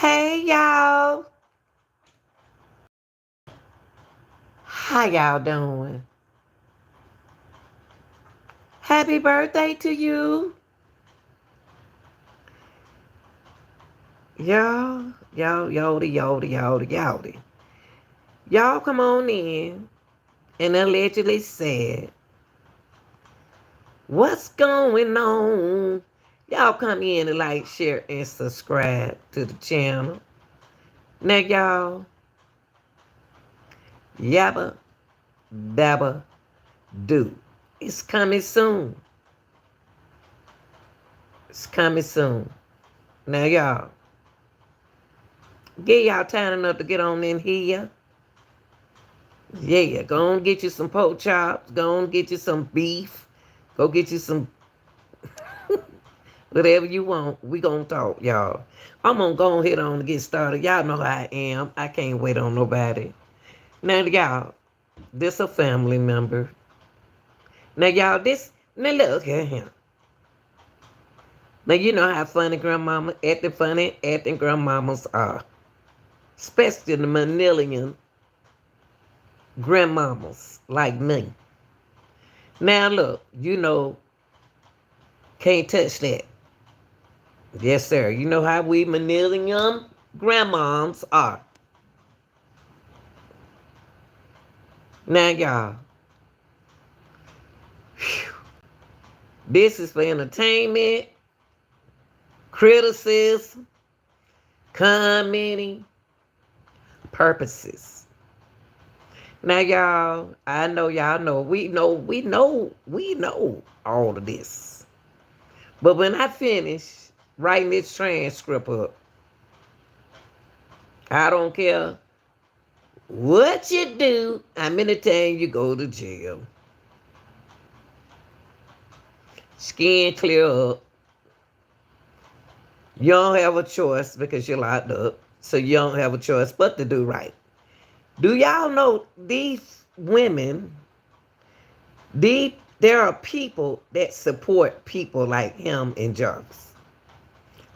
Hey y'all, how y'all doing? Happy birthday to you. Y'all. Y'all come on in and allegedly said, what's going on? Y'all come in and like, share, and subscribe to the channel. Now y'all, Yabba, Dabba, do. It's coming soon. It's coming soon. Now y'all, get y'all time enough to get on in here. Yeah, go on get you some pork chops. Go on get you some beef. Go get you some whatever you want. We gonna talk, y'all. I'm gonna go ahead on and get started. Y'all know how I am. I can't wait on nobody. Now, y'all, this a family member. Now, y'all, now look at him. Now, you know how funny grandmama, acting grandmamas are. Especially the Manilian grandmamas like me. Now, look, can't touch that. Yes, sir. You know how we millennium grandmoms are. Now, y'all, this is for entertainment, criticism, commenting purposes. Now, y'all, I know y'all know. We know all of this. But when I finish writing this transcript up, I don't care what you do, how many times you go to jail. Skin clear up. You don't have a choice because you're locked up. So you don't have a choice but to do right. Do y'all know these women, there are people that support people like him and Jarvis.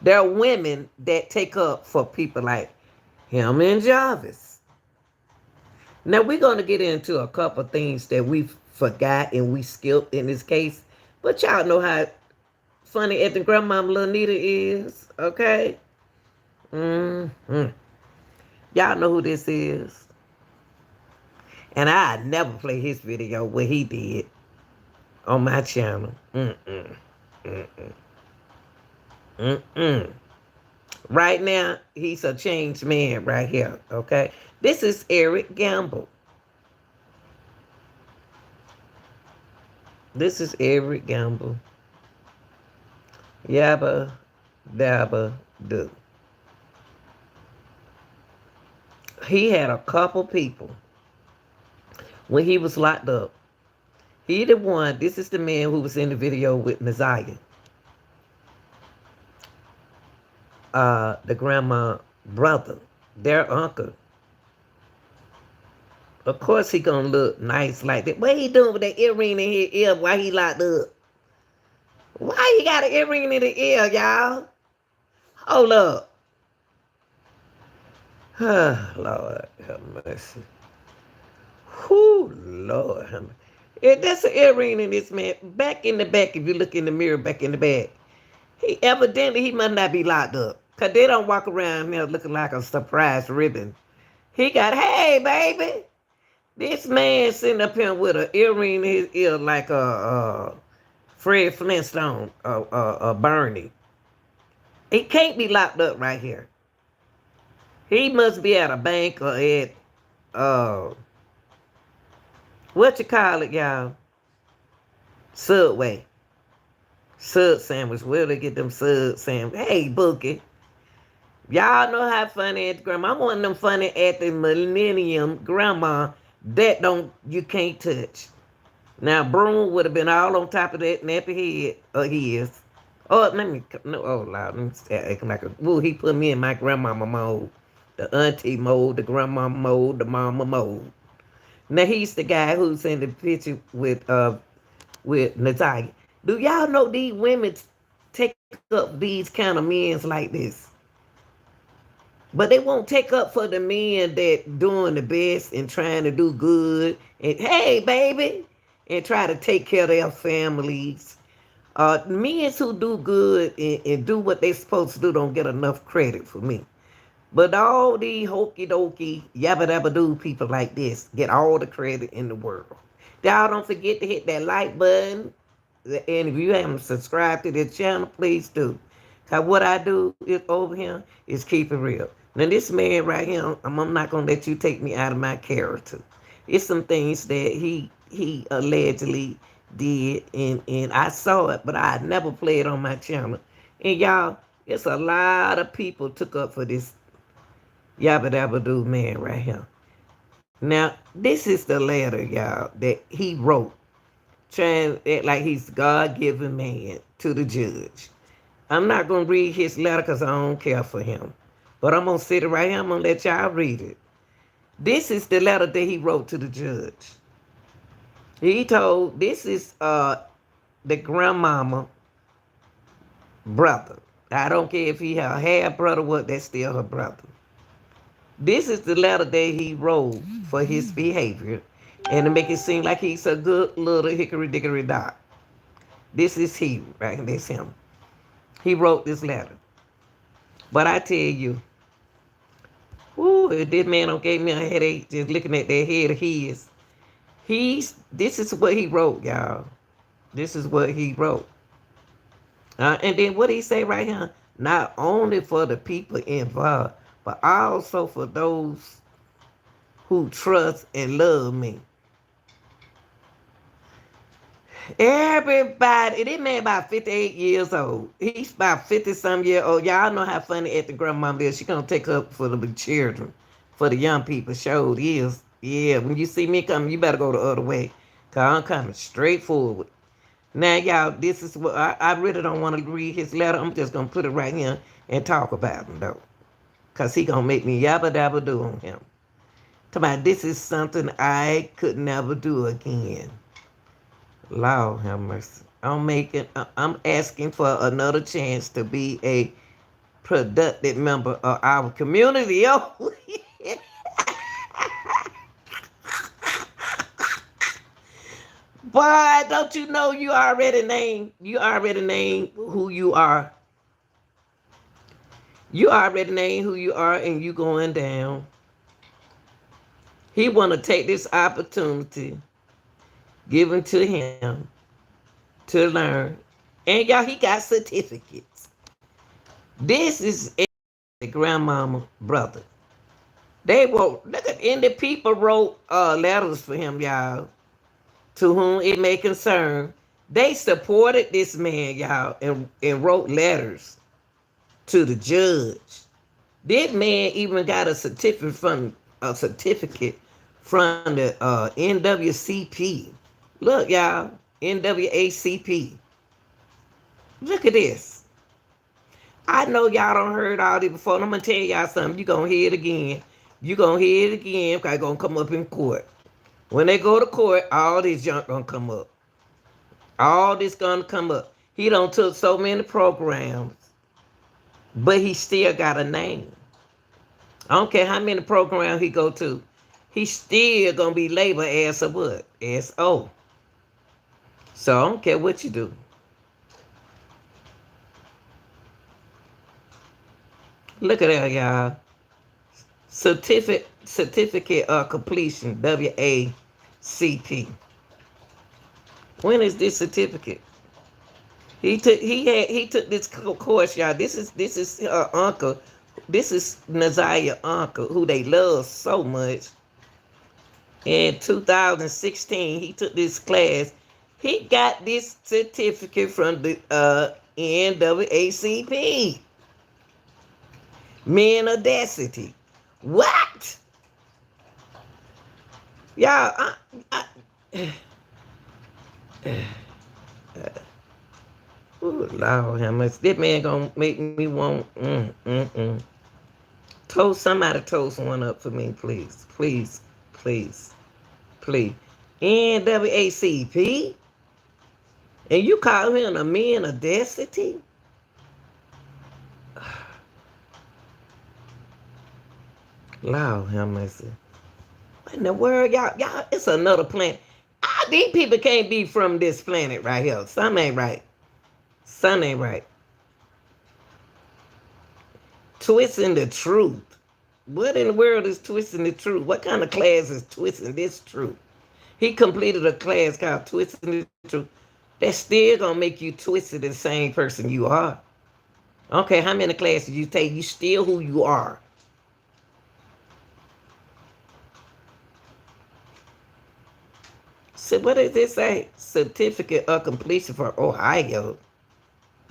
There are women that take up for people like him and Jarvis. Now we're going to get into a couple things that we forgot and we skipped in this case. But y'all know how funny at the grandmama Lil Nita is, okay? Mm-hmm. Y'all know who this is. And I never play his video what he did on my channel. Right now, he's a changed man right here, okay? This is Eric Gamble. This is Eric Gamble. Yabba, dabba, do. He had a couple people when he was locked up. He the one, this is the man who was in the video with Messiah. The grandma brother, their uncle. Of course he gonna look nice like that. What he doing with that earring in his ear while he locked up? Why he got an earring in the ear, y'all? Hold up. Lord have mercy. Whoo, Lord have mercy. If that's an earring in this man, back in the back, if you look in the mirror, back in the back, he must not be locked up. Because they don't walk around here looking like a surprise ribbon. He got, hey, baby. This man sitting up here with an earring in his ear like a Fred Flintstone, Bernie. He can't be locked up right here. He must be at a bank or at, what you call it, y'all? Subway. Sub sandwich. Where they get them sub sandwich? Hey, Bookie. Y'all know how funny at the grandma. I'm one of them funny at the millennium grandma that you can't touch. Now, Broom would have been all on top of that nappy head of his. Oh, Lord, let me start acting like he put me in my grandmama mode. The auntie mode, the grandmama mode, the mama mode. Now, he's the guy who's in the picture with Natalia. Do y'all know these women take up these kind of men like this? But they won't take up for the men that doing the best and trying to do good and hey baby and try to take care of their families. Men who do good and do what they supposed to do don't get enough credit for me. But all these hokey dokey yabba dabba do people like this get all the credit in the world. Y'all don't forget to hit that like button. And if you haven't subscribed to this channel, please do. Cause what I do is over here is keep it real. Now this man right here, I'm not gonna let you take me out of my character. It's some things that he allegedly did, and I saw it, but I never play it on my channel. And y'all, it's a lot of people took up for this yabba dabba do man right here. Now, this is the letter, y'all, that he wrote, trying to act like he's God given man to the judge. I'm not gonna read his letter because I don't care for him. But I'm gonna sit it right here, I'm gonna let y'all read it. This is the letter that he wrote to the judge. He told this is the grandmama brother. I don't care if he had a half brother, what that's still her brother. This is the letter that he wrote for his behavior and to make it seem like he's a good little hickory dickory dock. This is he, right? That's him. He wrote this letter. But I tell you, ooh, if this man don't gave me a headache just looking at that head of his. This is what he wrote, y'all. This is what he wrote. And then what he say right here? Not only for the people involved, but also for those who trust and love me. Everybody, this man about 58 years old. He's about 50 some year old. Y'all know how funny at the grandmama is. She gonna take up for the children, for the young people. Sure is. Yeah, when you see me coming, you better go the other way. Cause I'm coming straight forward. Now, y'all, this is what I really don't want to read his letter. I'm just gonna put it right here and talk about him though. Cause he gonna make me yabba dabba do on him. Talk about this is something I could never do again. Lord have mercy. I'm asking for another chance to be a productive member of our community. Oh, boy, don't you know you already named who you are. You already named who you are and you going down. He want to take this opportunity given to him to learn. And y'all, he got certificates. This is the grandmama brother. They wrote, look at, and the people wrote letters for him, y'all, to whom it may concern. They supported this man, y'all, and wrote letters to the judge. This man even got a certificate from the NWCP. Look, y'all, NWACP. Look at this. I know y'all don't heard all this before, and I'm gonna tell y'all something. You gonna hear it again. You gonna hear it again because it's gonna come up in court. When they go to court, all this junk gonna come up. All this gonna come up. He done took so many programs, but he still got a name. I don't care how many programs he go to. He still gonna be labeled as a what? S.O. So I don't care what you do. Look at that, y'all. Certificate of completion, WACP. When is this certificate? He took this course, y'all. This is her uncle. This is Naziah's uncle, who they love so much. In 2016, he took this class. He got this certificate from the NAACP. Men audacity. What? Y'all, ooh, Lord, how much this man gonna make me want toast somebody toast one up for me, please. Please, please, please. NAACP? And you call him a man audacity? Lord have mercy. What in the world, y'all, it's another planet. These people can't be from this planet right here. Something ain't right. Something ain't right. Twisting the truth. What in the world is twisting the truth? What kind of class is twisting this truth? He completed a class called Twisting the Truth. That's still gonna make you twisted the same person you are. Okay, how many classes you take? You still who you are. So what does this say? Certificate of completion for Ohio.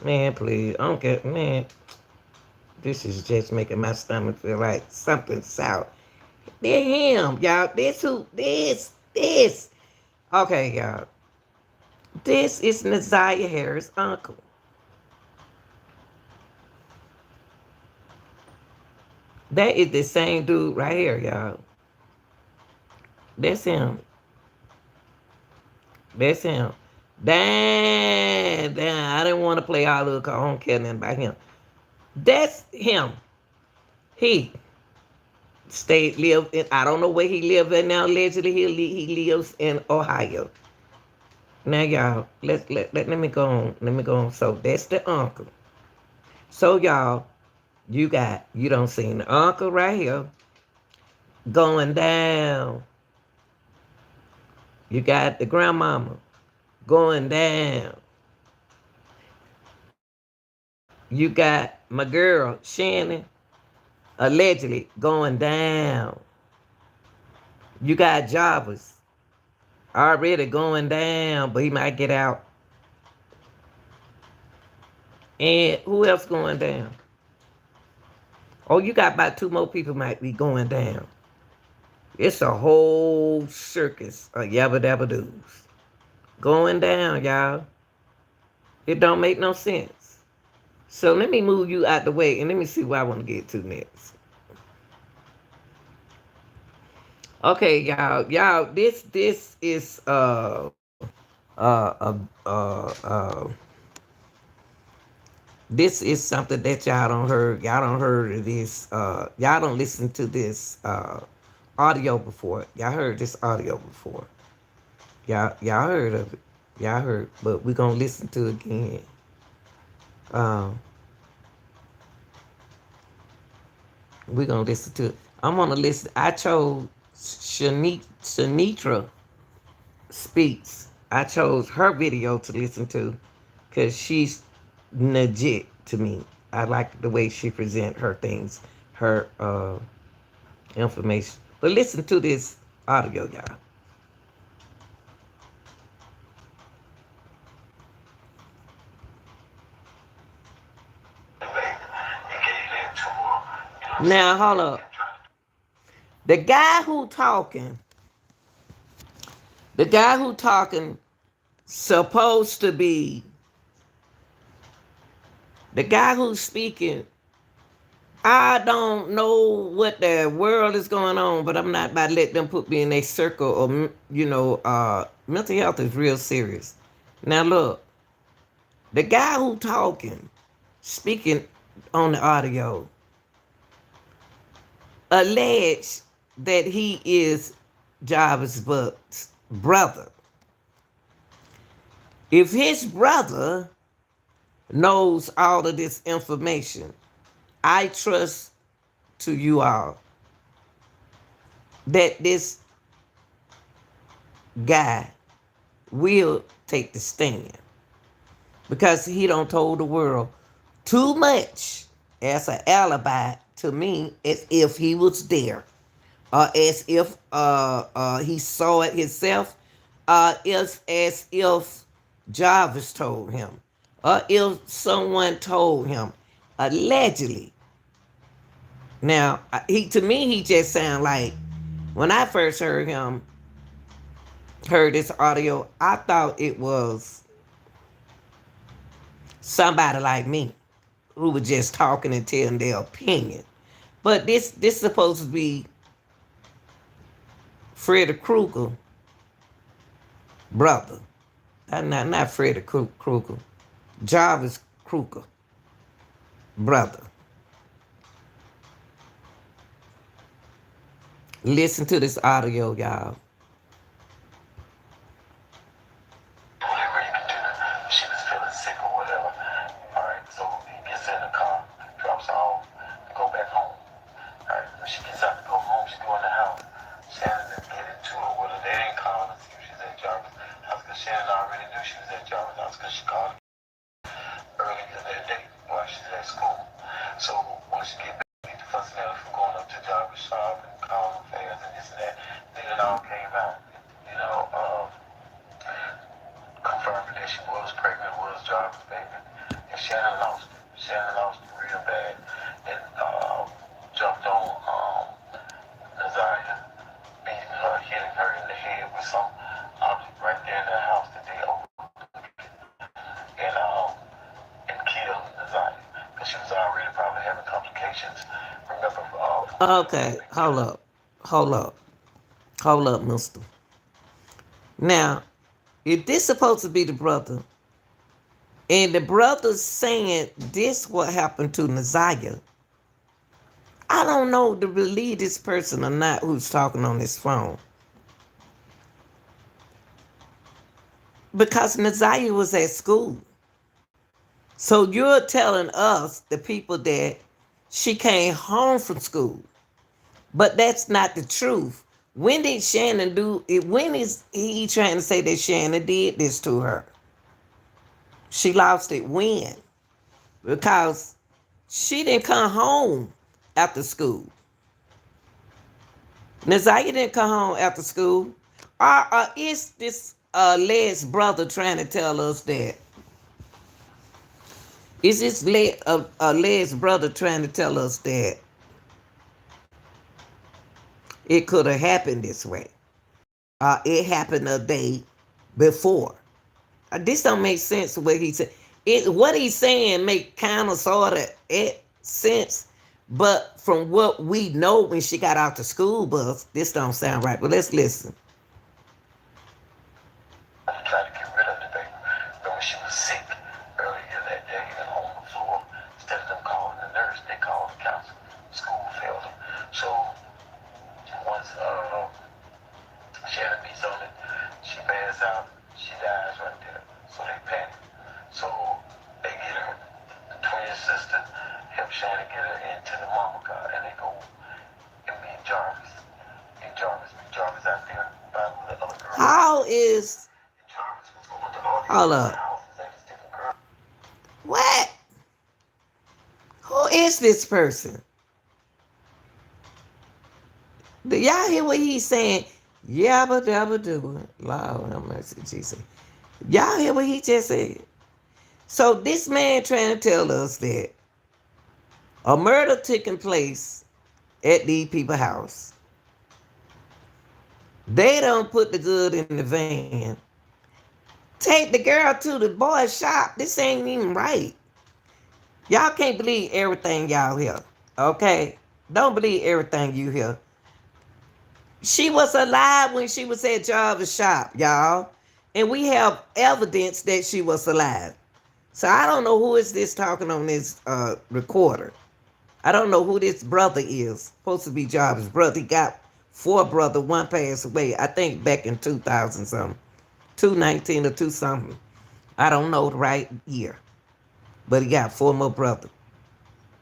Man, please. I don't get man. This is just making my stomach feel like something sour. They're him, y'all. This who this. Okay, y'all. This is Naziah Harris' uncle. That is the same dude right here, y'all. That's him. That's him. Damn. I didn't want to play all of it 'cause I don't care nothing about him. That's him. He live in, I don't know where he live in now. Allegedly, he lives in Ohio. Now, y'all, let me go on. Let me go on. So that's the uncle. So, y'all, you don't see the uncle right here going down. You got the grandmama going down. You got my girl, Shannon, allegedly going down. You got Jarvis already going down, but he might get out. And who else going down? Oh, you got about two more people might be going down. It's a whole circus of yabba dabba doos going down, y'all. It don't make no sense. So let me move you out the way and let me see what I want to get to next. Okay, y'all, this is uh, uh, uh, uh, this is something that y'all don't heard. Y'all don't heard of this. Y'all don't listen to this audio before. Y'all heard this audio before. Y'all heard of it. Y'all heard, but we gonna listen to it again. Um, we gonna listen to it. I'm gonna listen. I chose Shanitra Speaks. I chose her video to listen to because she's legit to me. I like the way she present her things, her information. But listen to this audio, y'all. Now hold up. The guy who talking, the guy who talking, supposed to be the guy who's speaking. I don't know what the world is going on, but I'm not about to let them put me in a circle of, mental health is real serious. Now look, the guy who talking, speaking on the audio, alleged that he is Jarvis Buck's brother. If his brother knows all of this information, I trust to you all that this guy will take the stand because he don't told the world too much as an alibi to me as if he was there or as if he saw it himself as if Jarvis told him or if someone told him allegedly. Now he to me he just sound like when I first heard this audio, I thought it was somebody like me who was just talking and telling their opinion. But this supposed to be Freddy Krueger brother. Not Freddy Krueger. Jarvis Krueger brother. Listen to this audio, y'all. Whatever you can do. She was feeling sick or whatever. Alright, so he gets in the car, drops her off, go back home. Alright, when she gets out to go home, she go in the house. Shannon didn't get into it with her. They didn't call her to see if she's at Jarvis' house because Shannon already knew she was at Jarvis' house because she called earlier that day while she's at school. So once she get back, get the fussing at her for going up to Jarvis' shop and calling fast and this and that, then it all came out. You know, confirming that she was pregnant, was Jarvis' baby. And Shannon lost it. Shannon lost it real bad. And jumped on Nazaria, beating her, hitting her in the head with some object right there in the house that they overlooked and killed Nazaria. Because she was already probably having complications. Remember, from the liver Okay, being killed. hold up. Hold up. Hold up, mister. Now, if this supposed to be the brother, and the brother's saying this what happened to Naziah, I don't know to believe this person or not who's talking on this phone. Because Naziah was at school. So you're telling us, the people, that she came home from school. But that's not the truth. When did Shannon do it? When is he trying to say that Shannon did this to her? She lost it when? Because she didn't come home after school. Naziah didn't come home after school. Or is this Led's brother trying to tell us that? Is this Led's brother trying to tell us that it could have happened this way? It happened a day before. This don't make sense what he said. What he's saying make kind of sort of sense, but from what we know when she got out the school bus, this don't sound right. But let's listen. Trying to get rid of the baby. Remember, she was sick earlier that day and on the floor. Instead of them calling the nurse, they called the counselor. School failed them. So once Shannon beats on it, she passes out. She dies right there. So they panic. So they get her. The twin sister help Shannon get her into the mama car, and they go and meet Jarvis. Meet Jarvis out there by the other girl. How is Jarvis was going to all these hold different up? houses and these different girls. What? Who is this person? Do y'all hear what he's saying? Yabba dabba do. Lord have mercy, Jesus. Y'all hear what he just said? So this man trying to tell us that a murder taking place at these people's house. They don't put the good in the van. Take the girl to the boy's shop. This ain't even right. Y'all can't believe everything y'all hear. Okay? Don't believe everything you hear. She was alive when she was at Jarvis' shop, y'all. And we have evidence that she was alive. So I don't know who is this talking on this recorder. I don't know who this brother is. Supposed to be Jarvis' brother. He got four brothers. One passed away, I think back in 2000 something. 219 or 2 something. I don't know the right year. But he got four more brothers.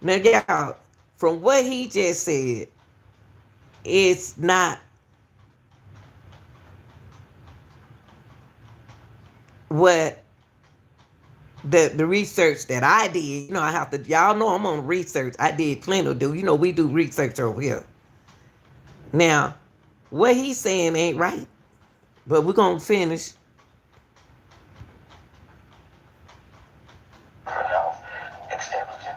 Now, y'all, from what he just said, it's not what the research that I did. You know, I have to, y'all know I'm on research. I did plenty do. You know, we do research over here. Now, what he's saying ain't right. But we're going to finish. House, establishing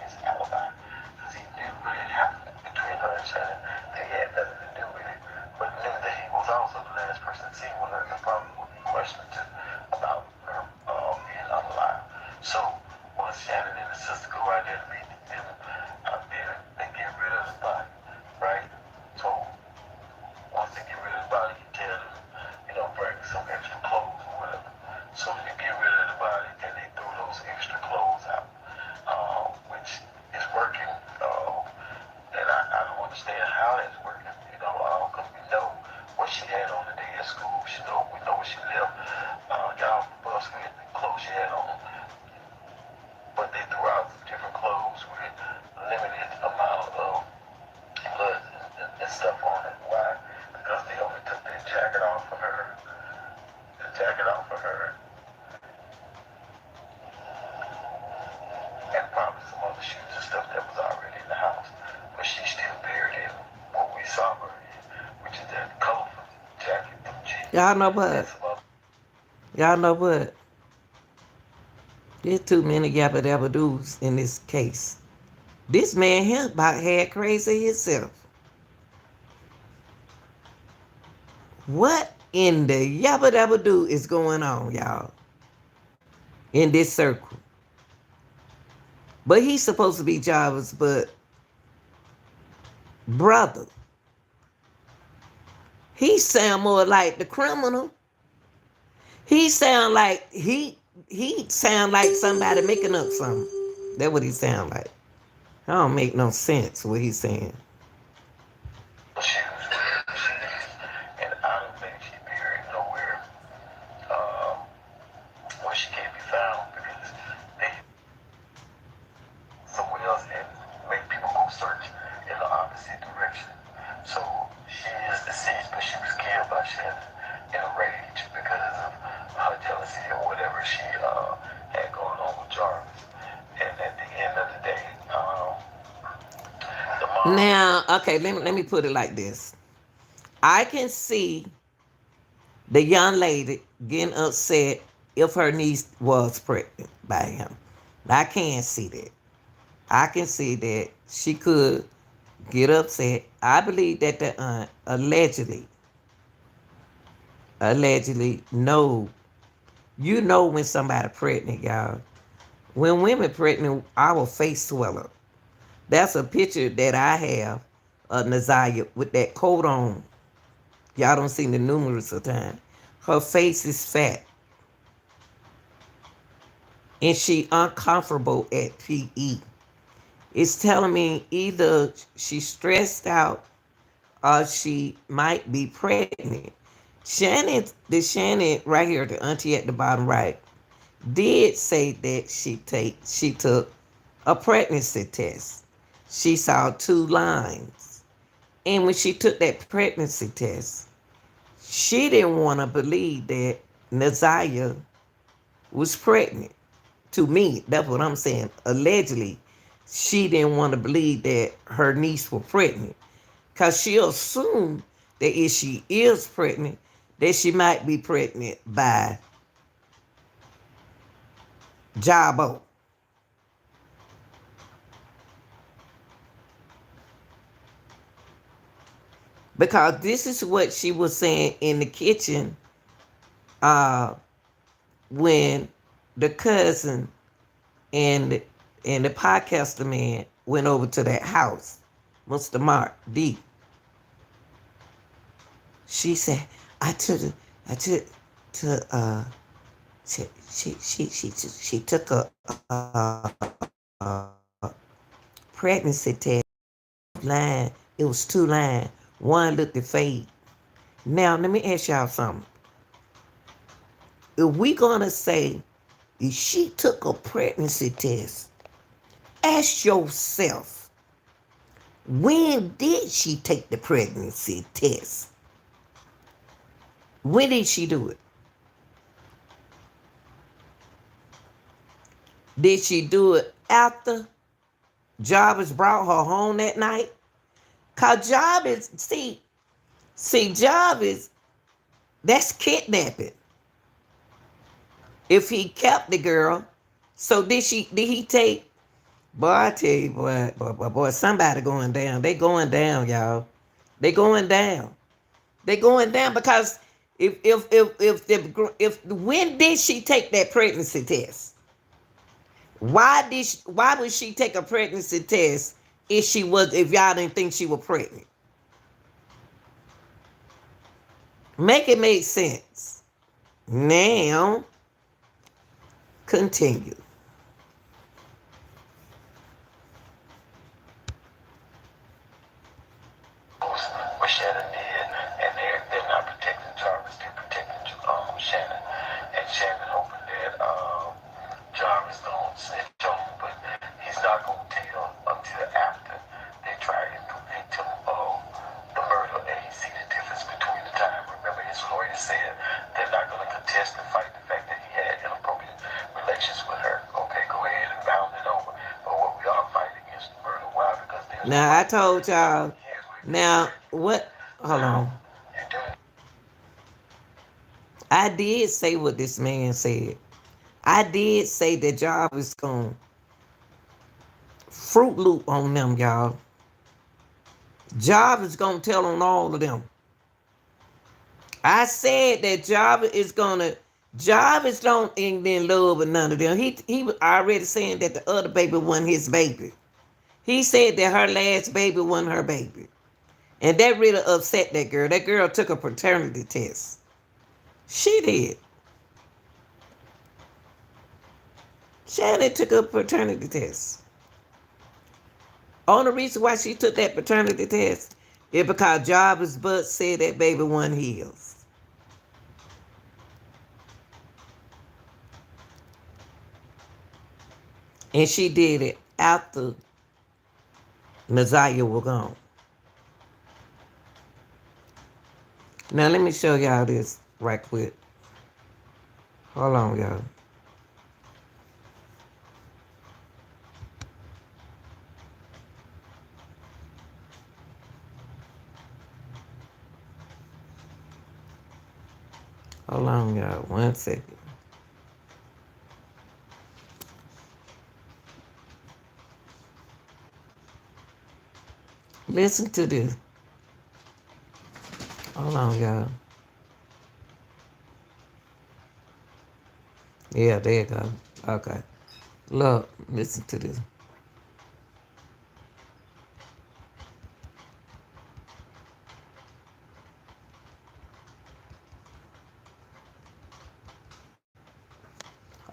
his alibi. Because he knew what had happened between her and Shannon. They had nothing to do with it. But knew that he was also the last person seen with her and probably would be questioned too about her being alive. So once Shannon and his sister go out there to meet them out there, they get rid of the body, right? So once they get rid of the body, you tell them, bring some extra clothes or whatever. So you get rid of the body, and they throw those extra clothes out, which is working. And I don't understand how that's working. what she had on the day at school. We know where she lived. Y'all bus with the clothes she had on. But they threw out different clothes with limited amount of blood and stuff on it. Why? Because they only took that jacket off of her, the jacket off of her, and probably some other shoes and stuff that was already in the house. But she still buried in what we saw her in, which is that colorful jacket from jeans Y'all know and what? some other. Y'all know what? There's too many Yabba Dabba Doos in this case. This man here about had crazy himself. What in the Yabba Dabba Doo is going on, y'all, in this circle? But he's supposed to be Java's, but brother, he sound more like the criminal. He sound like he sound like somebody making up something. That's what he sound like. That don't make no sense what he's saying. Shoes where she is, and I don't think she buried nowhere where she can't be found because they somewhere else and make people go search in the opposite direction. So she is deceased, but she was killed by Shannon in a rage because of her jealousy or whatever she had going on with Jarvis. And at the end of the day, the mom. Now, okay, let me put it like this. I can see the young lady getting upset if her niece was pregnant by him. I can see that. I can see that she could get upset. I believe that the aunt allegedly know. You know when somebody pregnant, y'all. When women pregnant, our face swell up. That's a picture that I have of Nazaria with that coat on. Y'all don't see the numerous of times. Her face is fat. And she uncomfortable at PE. It's telling me either she's stressed out or she might be pregnant. Shannon right here, the auntie at the bottom right, did say that she took a pregnancy test. She saw 2 lines. And when she took that pregnancy test, she didn't want to believe that Nazaria was pregnant. To me, that's what I'm saying. Allegedly, she didn't want to believe that her niece was pregnant. Because she assumed that if she is pregnant, that she might be pregnant by Jabba. Because this is what she was saying in the kitchen uh, when the cousin and the podcaster man went over to that house, Mr. Mark D. She said, I took to she took a pregnancy test line. It was 2 lines. One looked at fade. Now let me ask y'all something. If we gonna say if she took a pregnancy test, ask yourself, when did she take the pregnancy test? When did she do it? Did she do it after Jarvis brought her home that night? Cause Jarvis, Jarvis, that's kidnapping. If he kept the girl, so did he take, boy, I tell you, boy, somebody going down. They going down, y'all. They going down. They going down because if when did she take that pregnancy test? Why would she take a pregnancy test if y'all didn't think she was pregnant? Make it make sense. Now continue. What Shannon did, and they're not Now I told y'all. Yes, we Now agree. what? Hold Now, on. you do. I did say what this man said. I did say that job is going fruit loop on them, y'all. Job is gonna tell on all of them. I said that Job is don't ain't in love with none of them. He was already saying that the other baby wasn't his baby. He said that her last baby wasn't her baby. And that really upset that girl. That girl took a paternity test. She did. Shannon took a paternity test. Only reason why she took that paternity test is because Jarvis Butt said that baby wasn't his. And she did it after Nazaria was gone. Now let me show y'all this right quick. Hold on, y'all. Hold on, y'all. 1 second. Listen to this. Hold on, y'all. Yeah, there you go. Okay. Look, listen to this.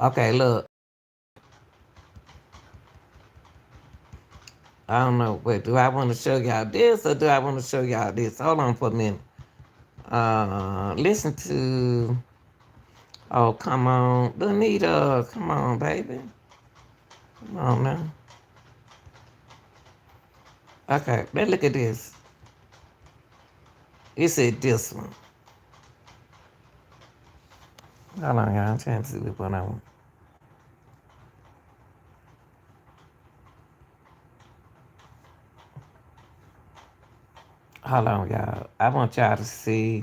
Okay, look. I don't know. Wait, do I want to show y'all this or do I want to show y'all this? Hold on for a minute. Listen to. Oh, come on. Donita, come on, baby. Come on now. Okay, let's look at this. It said this one. Hold on, y'all. I'm trying to see which one I want. Hold on, y'all. I want y'all to see.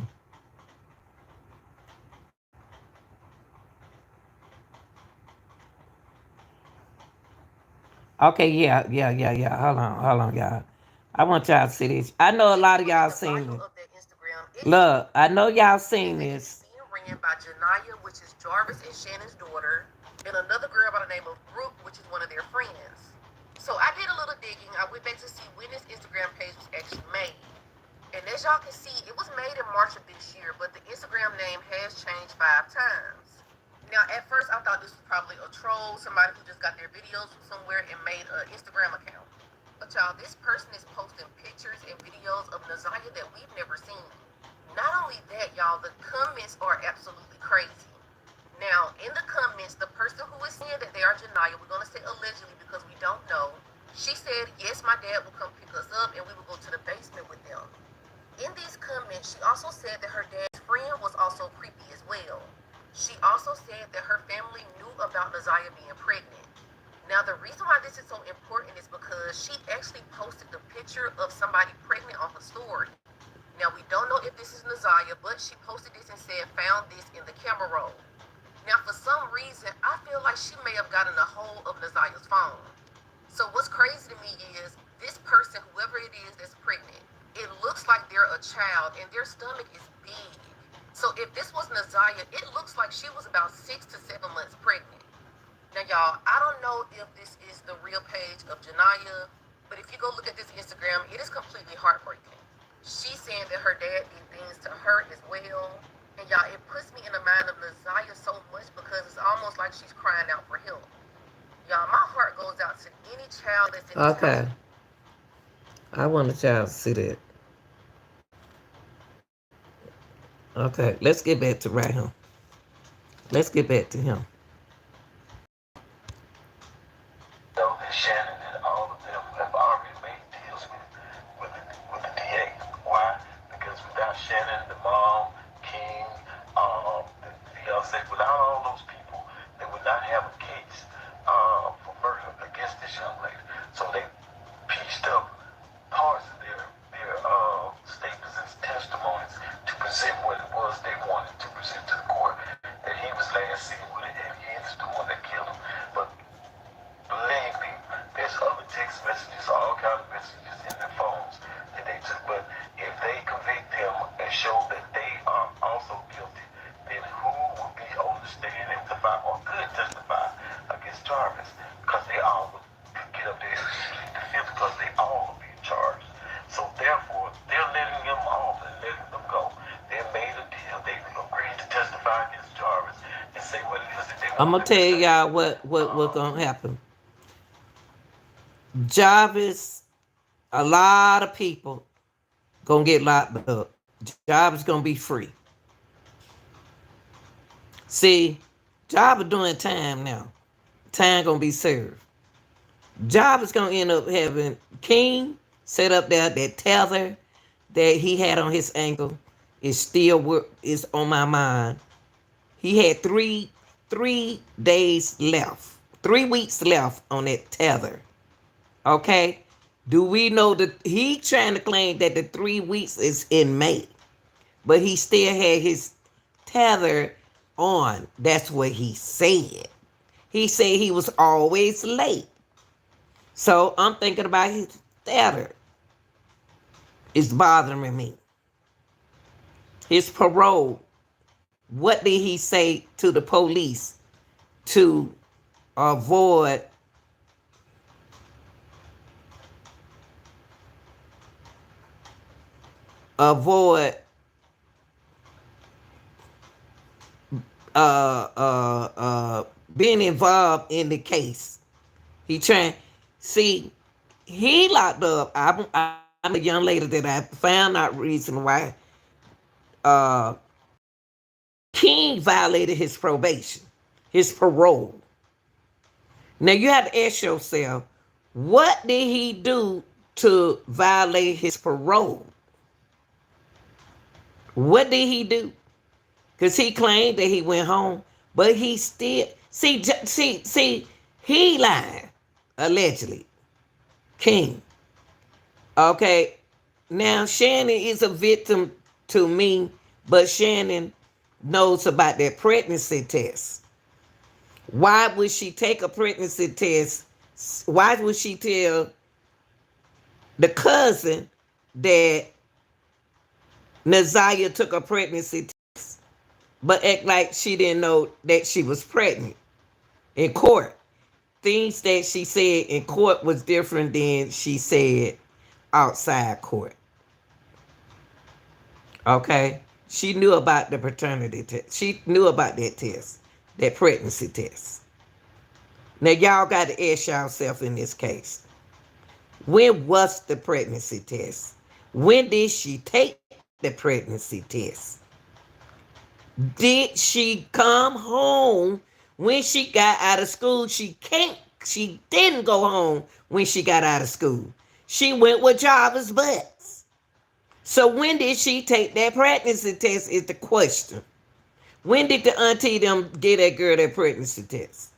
Okay, yeah. Hold on, y'all. I want y'all to see this. I know a lot of But y'all the seen bio this. of that Instagram, it Look, I know y'all is seen that it is this. being ran by Janaya, which is Jarvis and Shannon's daughter, and another girl by the name of Brooke, which is one of their friends. So I did a little digging. I went back to see when this Instagram page was actually made. And as y'all can see, it was made in March of this year, but the Instagram name has changed 5 times. Now, at first, I thought this was probably a troll, somebody who just got their videos from somewhere and made an Instagram account. But y'all, this person is posting pictures and videos of Nazaya that we've never seen. Not only that, y'all, the comments are absolutely crazy. Now, in the comments, the person who is saying that they are Janaya, we're going to say allegedly because we don't know, she said, yes, my dad will come pick us up and we will go to the basement with them. In these comments, she also said that her dad's friend was also creepy as well. She also said that her family knew about Nazaya being pregnant. Now, the reason why this is so important is because she actually posted the picture of somebody pregnant on her story. Now, we don't know if this is Nazaya, but she posted this and said, found this in the camera roll. Now, for some reason, I feel like she may have gotten a hold of Nazaya's phone. So what's crazy to me is this person, whoever it is that's pregnant, it looks like they're a child and their stomach is big. So if this was Nazaya, it looks like she was about 6 to 7 months pregnant. Now, y'all, I don't know if this is the real page of Janaya, but if you go look at this Instagram, it is completely heartbreaking. She's saying that her dad did things to her as well. And y'all, it puts me in the mind of Nazaya so much because it's almost like she's crying out for help. Y'all, my heart goes out to any child that's in this house. Okay. I want a child to see that. Okay, let's get back to right here. Let's get back to him. Know that Shannon and all of them have already made deals with the DA. Why? Because without Shannon, the mom, King, the fiance, without all those people, they would not have a case for murder against this young lady. So they pieced up show that they are also guilty, then who would be able to stand and testify or could testify against Jarvis? Because they all would get up there and plead the fifth because they all would be charged. So therefore, they're letting them off and letting them go. They made a deal. They agreed to testify against Jarvis and say what it is that they I'm want gonna them to tell say. y'all what's gonna happen. Jarvis, a lot of people gonna get locked up. Jarvis gonna be free. See, Jarvis doing time now. Time gonna be served. Jarvis gonna end up having King set up there. That tether that he had on his ankle is still is on my mind. He had three days left, 3 weeks left on that tether. Okay, do we know that he trying to claim that the 3 weeks is in May, but he still had his tether on? That's what he said. He said he was always late. So I'm thinking about his tether. It's bothering me. His parole. What did he say to the police to avoid avoid being involved in the case? He trying, see, he locked up. I'm a young lady that I found out reason why uh King violated his probation, his parole. Now you have to ask yourself, what did he do to violate his parole? What did he do? Because he claimed that he went home, but he still see he lied allegedly. King. Okay. Now Shannon is a victim to me, but Shannon knows about that pregnancy test. Why would she take a pregnancy test? Why would she tell the cousin that Naziah took a pregnancy test, but act like she didn't know that she was pregnant in court? Things that she said in court was different than she said outside court. Okay? She knew about the paternity test. She knew about that test, that pregnancy test. Now, y'all got to ask yourself in this case, when was the pregnancy test? When did she take the pregnancy test? Did she come home when she got out of school? She didn't go home when she got out of school. She went with Jarvis Butts. So when did she take that pregnancy test is the question. When did the auntie them get that girl that pregnancy test?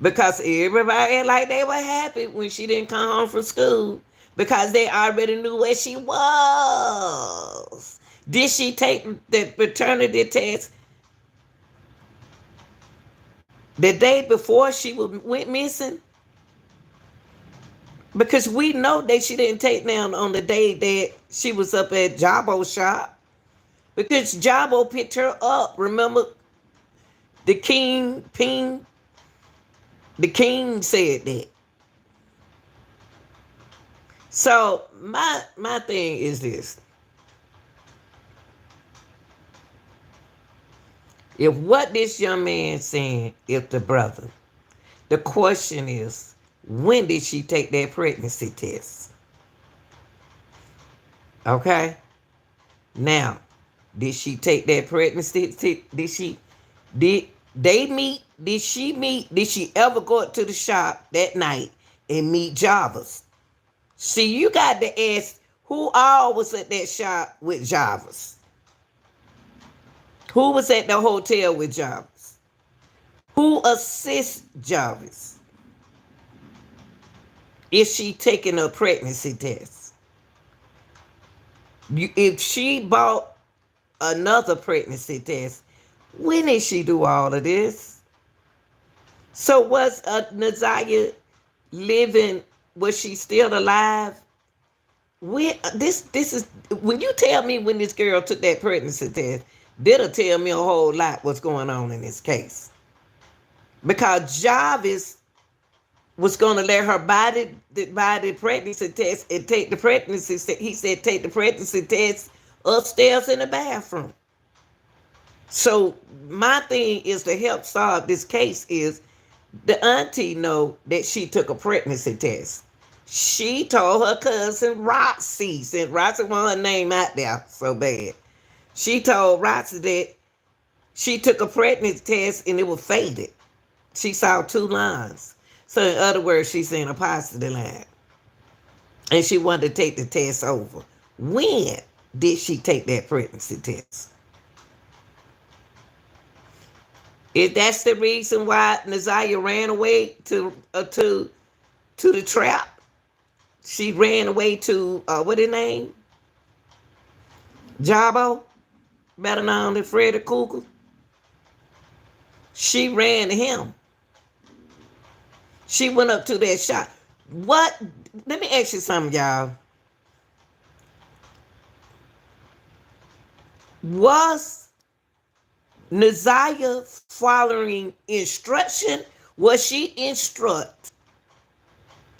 Because everybody like they were happy when she didn't come home from school because they already knew where she was. Did she take the paternity test the day before she went missing? Because we know that she didn't take down on the day that she was up at Jabbo's shop. Because Jabbo picked her up. Remember, the king said that. So my thing is this. If what this young man saying, if the brother, the question is, when did she take that pregnancy test? Okay? Now, did she take that pregnancy test? Did they meet? Did she meet? Did she ever go up to the shop that night and meet Jarvis? See, you got to ask who all was at that shop with Jarvis. Who was at the hotel with Jarvis? Who assists Jarvis? Is she taking a pregnancy test? If she bought another pregnancy test, when did she do all of this? So was Naziah living? Was she still alive when this is when you tell me when this girl took that pregnancy test, that'll tell me a whole lot what's going on in this case. Because Jarvis was going to let her buy the pregnancy test and take the pregnancy. He said take the pregnancy test upstairs in the bathroom. So my thing is to help solve this case is the auntie know that she took a pregnancy test. She told her cousin Roxy, since Roxy want her name out there so bad. She told Roxy that she took a pregnancy test and it was faded. She saw two lines. So in other words, she's in a positive line. And she wanted to take the test over. When did she take that pregnancy test? If that's the reason why Nazaria ran away to the trap, she ran away to what his name? Jabo, better known as Freddy Krueger. She ran to him. She went up to that shop. What? Let me ask you something, y'all. Was Nazaria following instruction? Was she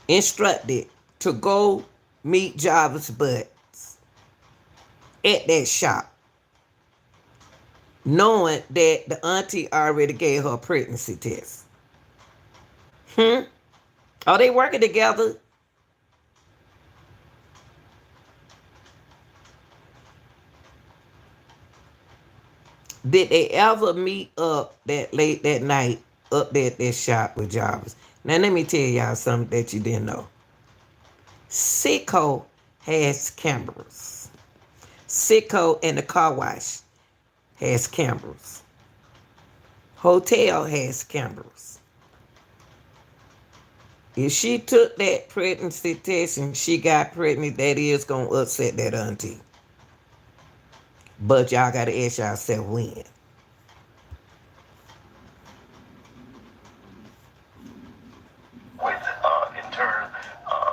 instructed to go meet Jarvis Butts at that shop, knowing that the auntie already gave her a pregnancy test? Are they working together? Did they ever meet up that late that night up there at that shop with Jarvis? Now let me tell y'all something that you didn't know. Sicko has cameras. Sicko and the car wash has cameras. Hotel has cameras. If she took that pregnancy test and she got pregnant, that is going to upset that auntie. But y'all got to ask yourself when. Which in turn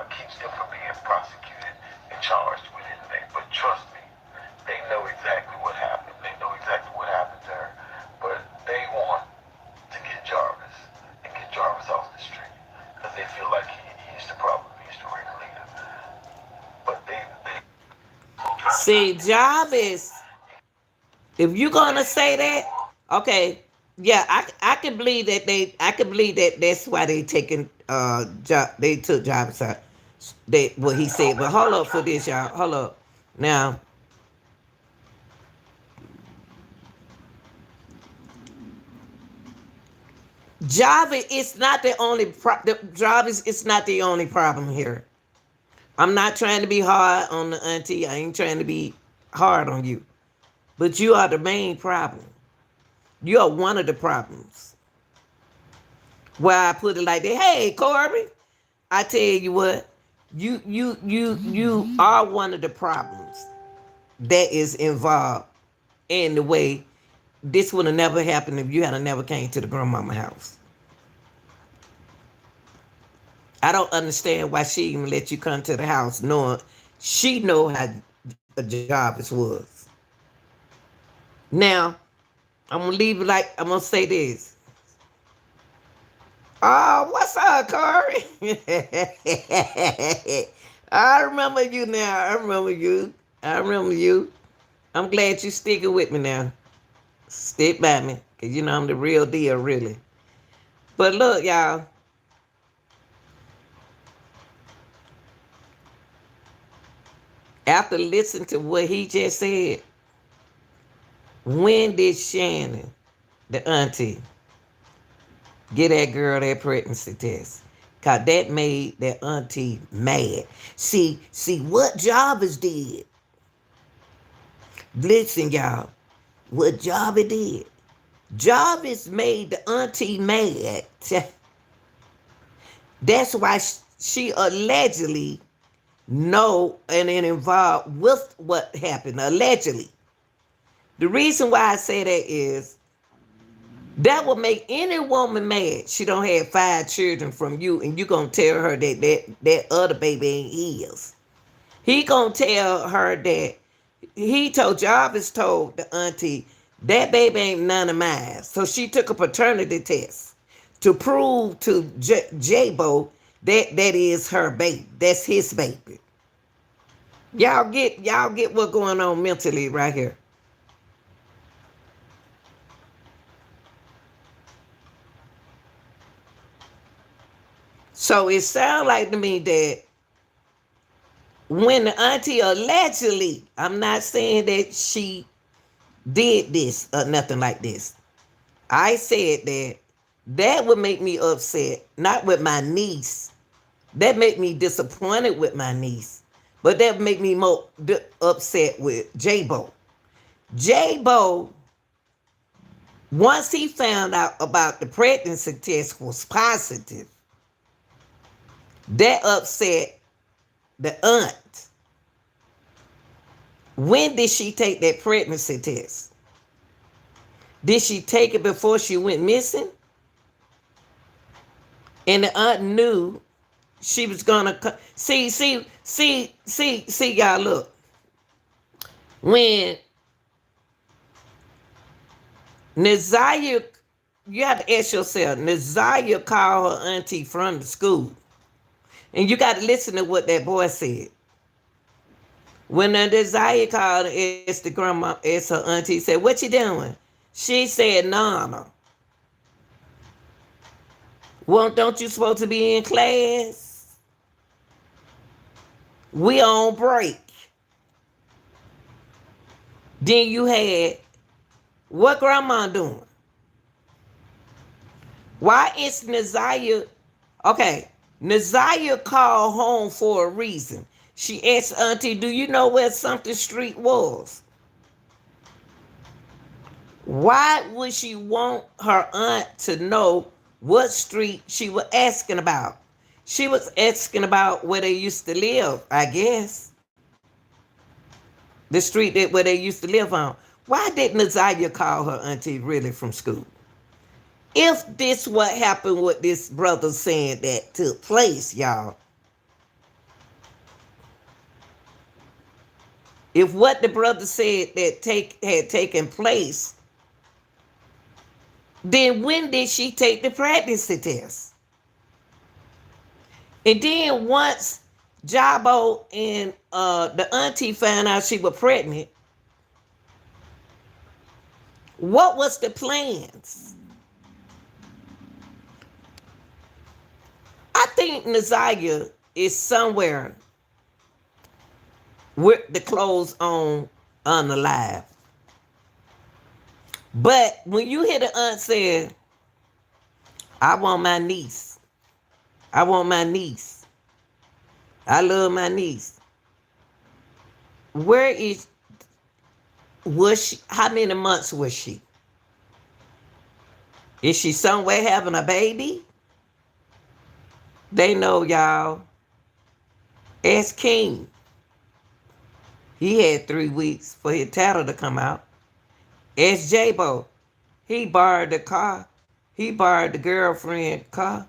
keeps them from being prosecuted and charged with anything. But trust me, they know exactly what happened. They know exactly what happened to her. But they want to get Jarvis and get Jarvis off the street because they feel like he's the problem. He's the ringleader. But they See, Jarvis, if you're going to say that, okay, yeah, I can believe that I can believe that that's why they taking they took Jarvis out. They what he said, but hold up for this, y'all. Hold up. Now, Jarvis is not the only Jarvis is not the only problem here. I'm not trying to be hard on the auntie. I ain't trying to be hard on you. But you are the main problem. You are one of the problems. Why I put it like that? Hey, Corby, I tell you what, you are one of the problems that is involved in the way this would have never happened if you had never came to the grandmama house. I don't understand why she even let you come to the house knowing she know how a job it was. Now, I'm gonna leave it like I'm gonna say this. Oh, what's up, Corey? I remember you now. I remember you. I remember you. I'm glad you sticking with me now. Stick by me. Because you know I'm the real deal, really. But look, y'all. After listening to what he just said, when did Shannon, the auntie, get that girl that pregnancy test? Cause that made that auntie mad. See what Jarvis did. Listen, y'all. What Jarvis did. Jarvis made the auntie mad. That's why she allegedly know and involved with what happened. Allegedly. The reason why I say that is that would make any woman mad. She don't have 5 children from you, and you gonna tell her that other baby ain't his. He gonna tell her that he told Jarvis told the auntie that baby ain't none of mine. So she took a paternity test to prove to J-Bo that that is her baby. That's his baby. Y'all get what's going on mentally right here. So it sounds like to me that when the auntie allegedly, I'm not saying that she did this or nothing like this. I said that that would make me upset, not with my niece. That make me disappointed with my niece, but that make me more upset with J-Bo. J-Bo, once he found out about the pregnancy test was positive, that upset the aunt. When did she take that pregnancy test? Did she take it before she went missing? And the aunt knew she was gonna see y'all look. When Nazaria, you have to ask yourself, Nazaria called her auntie from the school. And you got to listen to what that boy said. When Nazaria called and asked the grandma, asked her auntie, said, what you doing? She said, Nana. Well, don't you supposed to be in class? We on break. Then you had, what grandma doing? Why is Nazaria, okay, Nazaria called home for a reason. She asked auntie, do you know where something street was? Why would she want her aunt to know what street she was asking about? She was asking about where they used to live, I guess. The street where they used to live on. Why did Nazaria call her auntie really from school? If this what happened with this brother saying that took place, y'all. If what the brother said that had taken place, then when did she take the pregnancy test? And then once Jabo and the auntie found out she was pregnant, what was the plans? I think Nazaria is somewhere with the clothes on unalive. But when you hear the aunt say, I want my niece. I want my niece. I love my niece. Where is, was she, how many months was she? Is she somewhere having a baby? They know, y'all. Ask King. He had 3 weeks for his tattle to come out. Ask J-Bo. He borrowed the car. He borrowed the girlfriend car.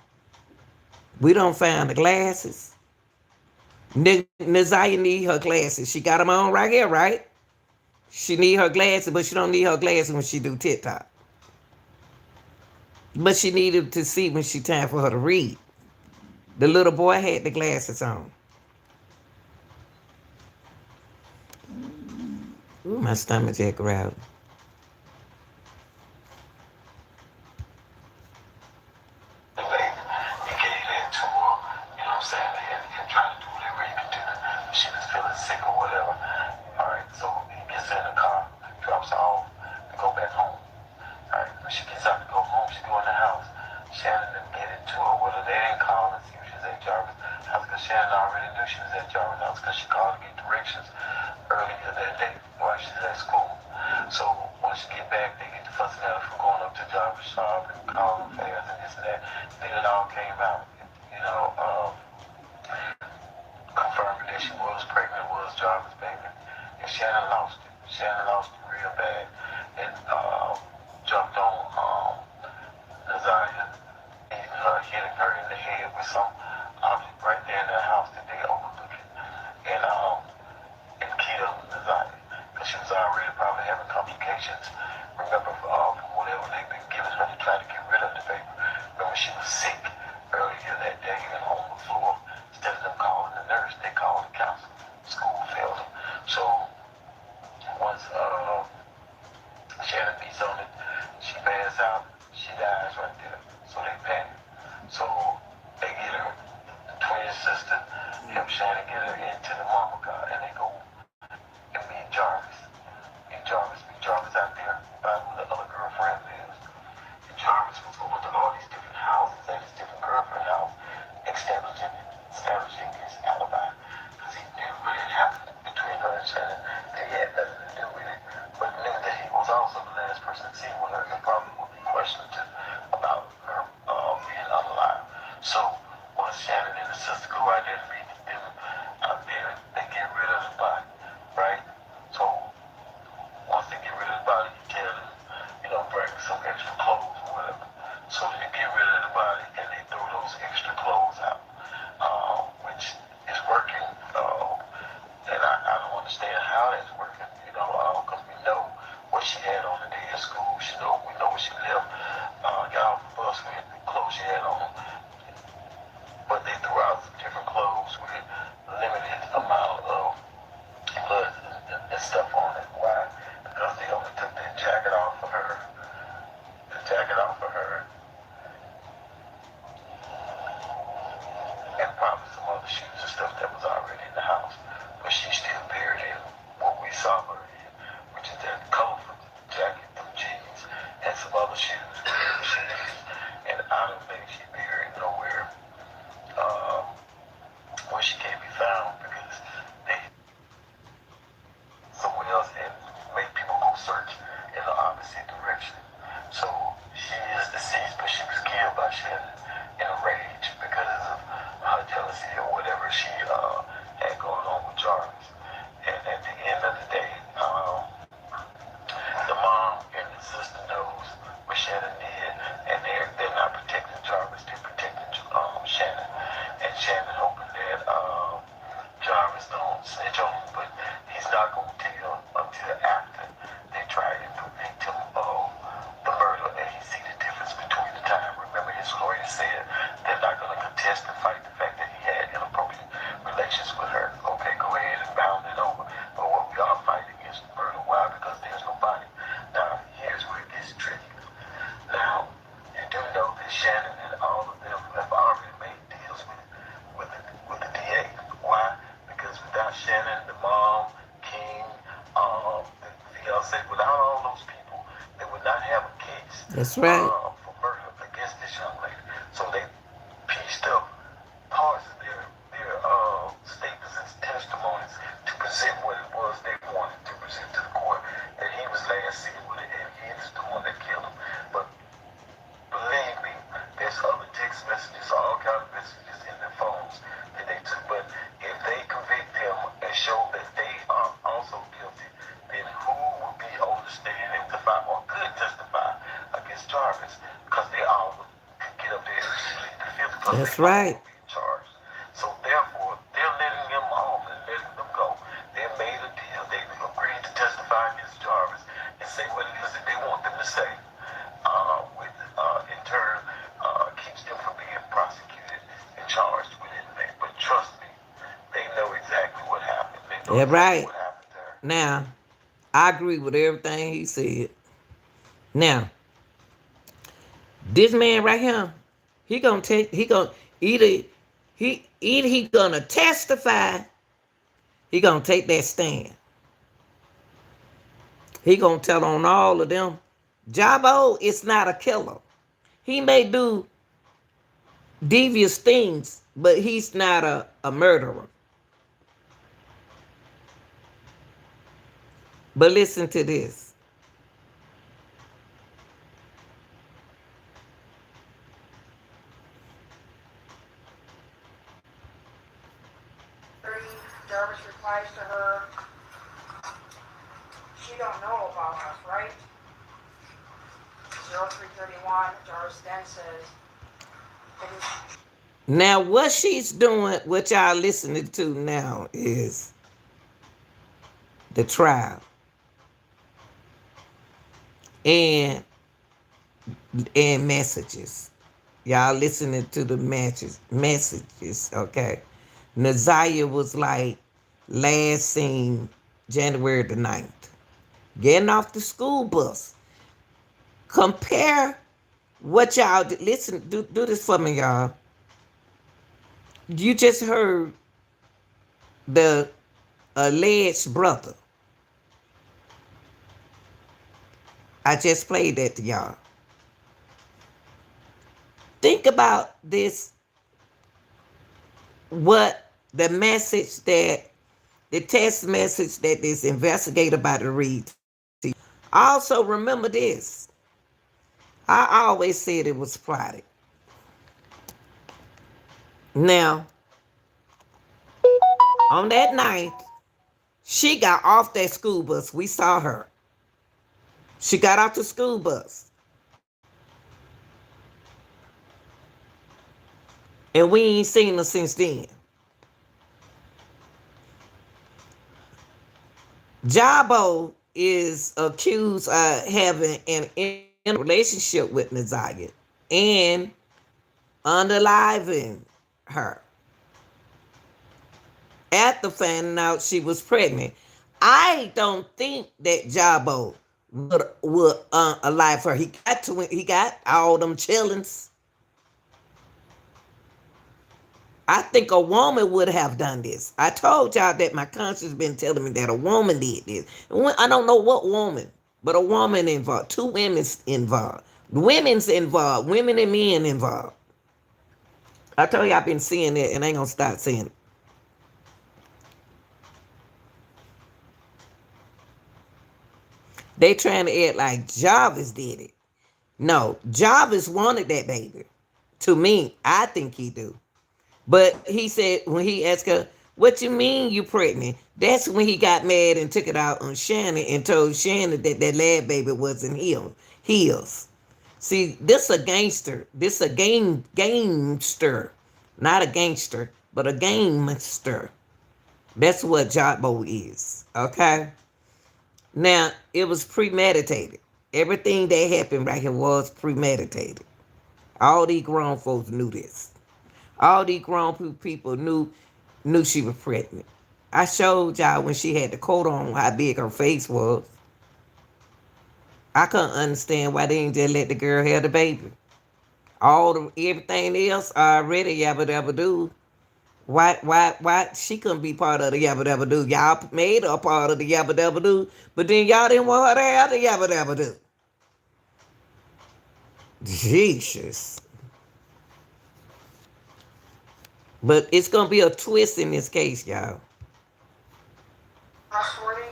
We don't find the glasses. Nazaria need her glasses. She got them on right here, right? She need her glasses, but she don't need her glasses when she do TikTok. But she needed to see when she time for her to read. The little boy had the glasses on. Ooh, my stomach just growled. He gave that to her, you know what I'm saying? And trying to do whatever he could do. She was feeling sick or whatever. Alright, so he gets in the car, drops her off, to go back home. Alright, when she gets out to go home, she go in the house. Shannon didn't get into her with her. They didn't call and see if she was at Jarvis' house because Shannon already knew she was at Jarvis' house because she called to get directions earlier that day while she was at school. So once she get back, they get the fussing at her for going up to Jarvis' shop and calling fast and this and that. Then it all came out, you know, confirming that she was pregnant, was Jarvis' baby. And Shannon lost it. Shannon lost it real bad and jumped on Nazaria, hitting her in the head with some object right there in the house that they overlooked it. And medications. Remember, from whatever they've been giving her to try to get rid of the baby. Remember, she was sick earlier that day and on the floor. Instead of them calling the nurse, they called the counselor. School failed them. So once Shannon beats on it, she passes out, she dies right there. So they panic. So they get her, the twin sister, help Shannon get her into the mama car, and they go and meet Jarvis. Meet Jarvis out there by where the other girlfriend lives. And Jarvis was going to all these different houses at his different girlfriend house, establishing his alibi. Because he knew what had happened between her and Shannon, that he had nothing to do with it, but knew that he was also the last person seen with her and probably would be questioned about her being alive. So once Shannon and his sister go out there to meet them out there, they get rid of the body, right? So once they get rid of the body, you tell them, bring some extra clothes or whatever. So they get rid of the body and they throw those extra clothes out, which is working. And I don't understand how that's working, because we know what she had on the day of school. We know what she left, got off the bus with, the clothes she had on. But they threw out some different clothes with limited amount of blood and stuff on it. Why? Because they only took that jacket off of her, and probably some other shoes and stuff that was already in the house. But she still buried in what we saw her in, which is that colorful jacket, them jeans, and some other shoes, whatever she is. And I don't think she buried nowhere where she can't be found, because they somewhere else and make people go search in the opposite direction. So she is deceased, but she was killed by Shannon in a rage because of her jealousy or whatever she had going on with Jarvis. And at the end of the day, the mom and the sister knows what Shannon did, and they're not protecting Jarvis, they're protecting Shannon. And Shannon hoping that Jarvis don't snitch on him, but he's not going to tell until after they try to convict him of the murder, and he see the difference between the time. Remember, his lawyer said they're not going to contest and fight the fact that he had inappropriate relations with her. Okay, go ahead and bound it over. But what we are fighting is murder. Why? Because there's no body. Now, here's where it gets tricky. Now, you do know that Shannon and all of them have already made deals with the DA. Why? Because without Shannon, the mom, King, the fiance, without all those people, they would not have a case That's right. for murder against this young lady. So they pieced up parts of their statements and testimonies to present what it was they wanted to present to the court. And he was last seen with it, and he is the one that killed him. But believe me, there's other text messages, all kind of messages in their phones that they took. But if they convict them and show that they are also guilty, then who will be on the stand and testify or could testify against Jarvis? Because they all could get up there and plead the fifth because they That's all right. will be charged. So therefore, they're letting them off and letting them go. They made a deal. They agreed to testify against Jarvis and say what it is that they want them to say. With in turn, keeps them from being prosecuted and charged with anything. But trust me, they know exactly what happened. They know That's exactly right. what happened to her. Now, I agree with everything he said. Now, this man right here, he gonna either he gonna testify, he gonna take that stand. He gonna tell on all of them. Jabba is not a killer. He may do devious things, but he's not a murderer. But listen to this. Jarvis replies to her, she don't know about us, right? 0331, Jarvis then says, Now, what she's doing, what y'all listening to now, is the trial. and messages. Y'all listening to the messages, okay? Naziah was like last seen January the 9th. Getting off the school bus. Compare what y'all listen, do this for me, y'all. You just heard the alleged brother. I just played that to y'all. Think about this, what the message that the text message that this investigator about to read to you. Also remember this. I always said it was plotted. Now, on that night, she got off that school bus. We saw her. She got off the school bus. And we ain't seen her since then. Jabo is accused of having an relationship with Naziah and unaliving her after finding out she was pregnant. I don't think that Jabo would alive her. He got all them chillings. I think a woman would have done this. I told y'all that my conscience been telling me that a woman did this. I don't know what woman, but a woman involved. Two women's involved. Women's involved. Women and men involved. I told you I've been seeing it and I ain't gonna stop seeing it. They trying to act like Jarvis did it. No, Jarvis wanted that baby. To me, I think he do. But he said when he asked her, "What you mean you pregnant?" That's when he got mad and took it out on Shannon and told Shannon that that lab baby wasn't his. See, this a gangster. This a gamester, not a gangster, but a gamester. That's what Jotbo is. Okay. Now it was premeditated. Everything that happened right here was premeditated. All these grown folks knew this. All these grown people knew she was pregnant. I showed y'all when she had the coat on how big her face was. I couldn't understand why they didn't just let the girl have the baby. All the everything else already yabba dabba do. Why she couldn't be part of the yabba dabba do? Y'all made her part of the yabba dabba do, but then y'all didn't want her to have the yabba dabba do. Jesus. But it's gonna be a twist in this case, y'all. Trustworthy?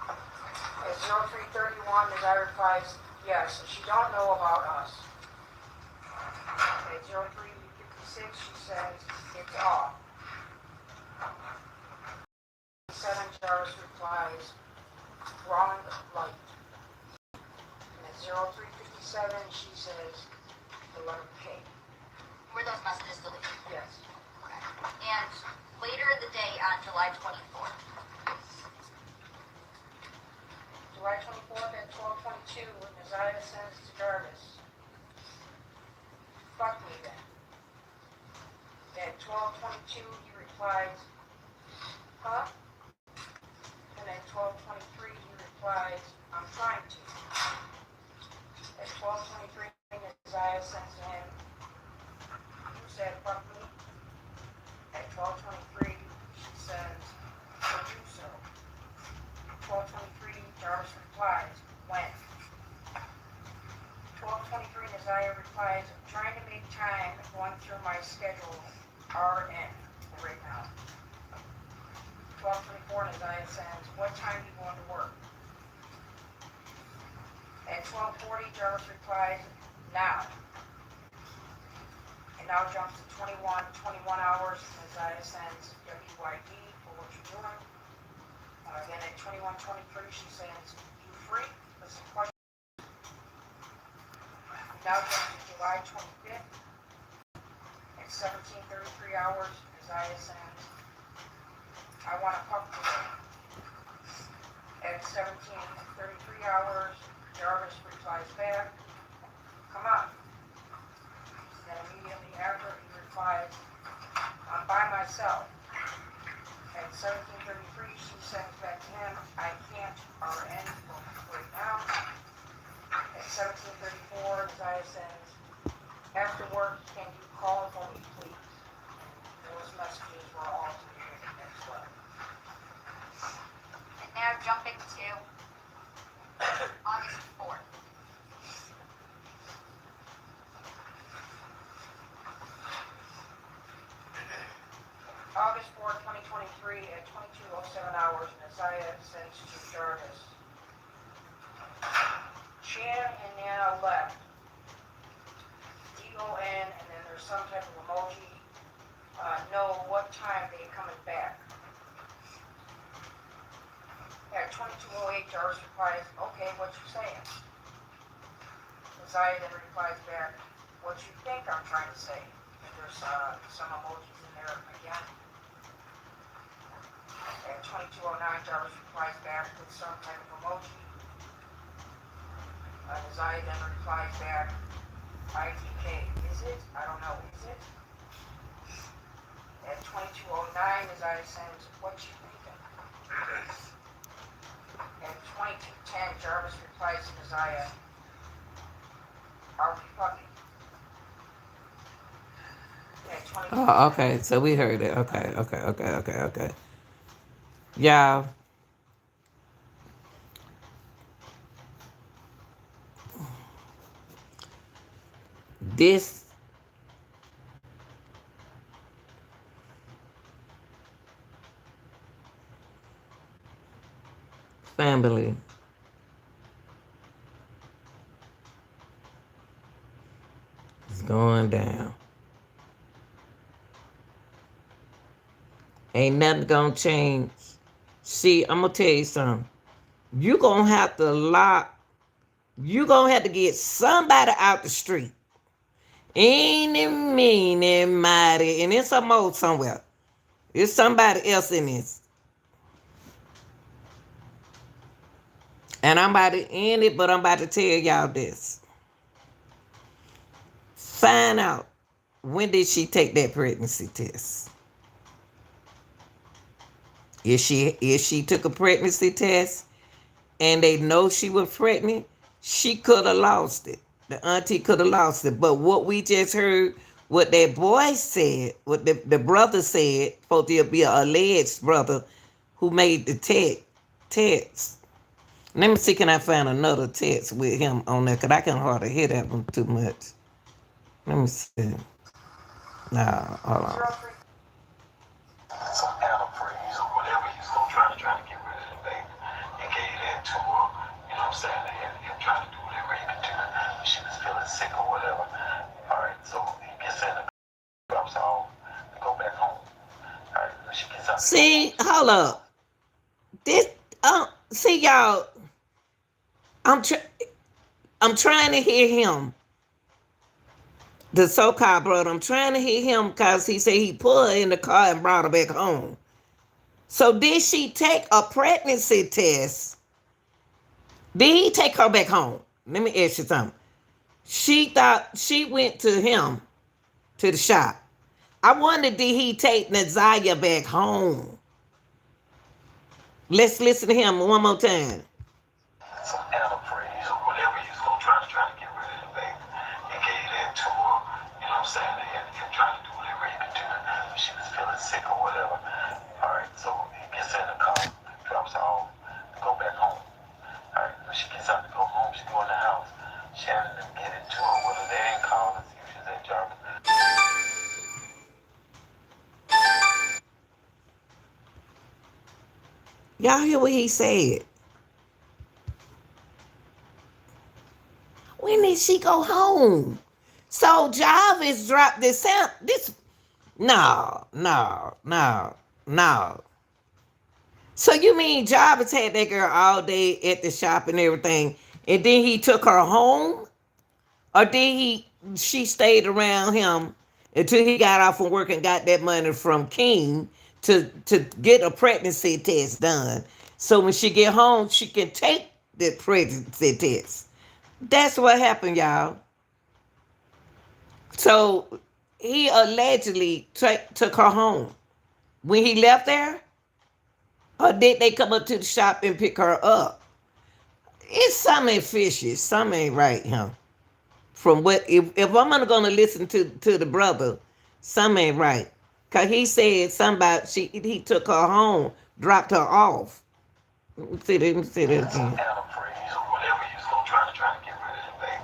At 0331, the guy replies, yes, and she don't know about us. At 0356, she says, it's off. 7 Jarvis replies, wrong light. And at 0357, she says, the letter K. Were those messages deleted? Yes. Okay. And later in the day on July 24th. July 24th at 12:22, Naziah sends to Jarvis, fuck me then. At 12:22, he replies, huh? And at 12:23, he replies, I'm trying to. At 12:23, Naziah sends to him, you said fuck me. At 12:23, she says, so do so. 12:23, Jarvis replies, when? 12:23, Naziah replies, I'm trying to make time going through my schedule, RN, right now. 12:24, Naziah says, what time are you going to work? At 12:40, Jarvis replies, now. And now jumps to 21 hours, Naziah sends WYD for what you're doing. Then at 21:23, she says, you free? Listen, question. Now jumps to July 25th. At 17:33 hours, Naziah sends, I want to fuck today. At 17:33 hours, Jarvis replies back, come on. Then immediately after he replies, I'm by myself. At 17:33, she sends back to him, I can't RN right now. At 17:34, Zaya sends, after work, can you call for me, please? Those messages were all deleted as well. And now jumping to August 4th. August 4th, 2023, at 22:07 hours, Zaya sends to Jarvis, Shan and Nana left. DON, and then there's some type of emoji. Know what time they coming back. At 22:08, Jarvis replies, okay, what you saying? Zaya then replies back, what you think I'm trying to say? And there's some emojis in there again. At 22:09, Jarvis replies back with some type of emoji. Zaya then replies back, IDK, is it? I don't know, is it? At 22:09, Zaya sends, what you thinking? At 22:10, Jarvis replies to Zaya, are we fucking? At Oh, 22:10, okay. So we heard it. Okay, okay, okay, okay, okay. Y'all, this family is going down. Ain't nothing gonna change. See, I'm gonna tell you something. You gonna have to lock. You gonna have to get somebody out the street. Any, meeny, mighty, and it's some more somewhere. It's somebody else in this. And I'm about to end it, but I'm about to tell y'all this. Find out, when did she take that pregnancy test? If she took a pregnancy test and they know she was pregnant, she could have lost it. The auntie could have lost it. But what we just heard, what that boy said, what the brother said, supposed to be an alleged brother who made the text. Let me see, can I find another text with him on there? Because I can hardly hear that one too much. Let me see. Nah, hold on. 03, some antifreeze or whatever he was gonna try to get rid of the baby and gave that to her. You know what I'm saying? And him trying to do whatever he could do. She was feeling sick or whatever. Alright, so he gets in the car, drops off, and go back home. Alright, when she gets out to go home, See, hold up. This, see y'all. I'm tr- I'm trying to hear him, the so-called brother. I'm trying to hear him because he said he put her in the car and brought her back home. So did she take a pregnancy test? Did he take her back home? Let me ask you something. She thought she went to him to the shop. I wonder, did he take Naziah back home? Let's listen to him one more time. some antifreeze or whatever he was gonna try to get rid of the baby and gave that to her. You know what I'm saying? And him trying to do whatever he could do. She was feeling sick or whatever. Alright, so he gets in the car, drops off, and go back home. Alright, when she gets out to go home, she go in the house. Shannon and get into her with her. They ain't call and see if she's at Jarvis. Y'all hear what he said? When did she go home? So Jarvis dropped this out. This no, no, no, no. So you mean Jarvis had that girl all day at the shop and everything, and then he took her home? Or did she stayed around him until he got off from work and got that money from King to get a pregnancy test done. So when she get home, she can take the pregnancy test. That's what happened, y'all. So he allegedly took her home. When he left there, or did they come up to the shop and pick her up? It's something fishy. Something ain't right, huh? From what if I'm gonna listen to the brother, something ain't right. Cause he said somebody he took her home, dropped her off. Let me see that again. Adam praise or whatever he was gonna try to get rid of the baby.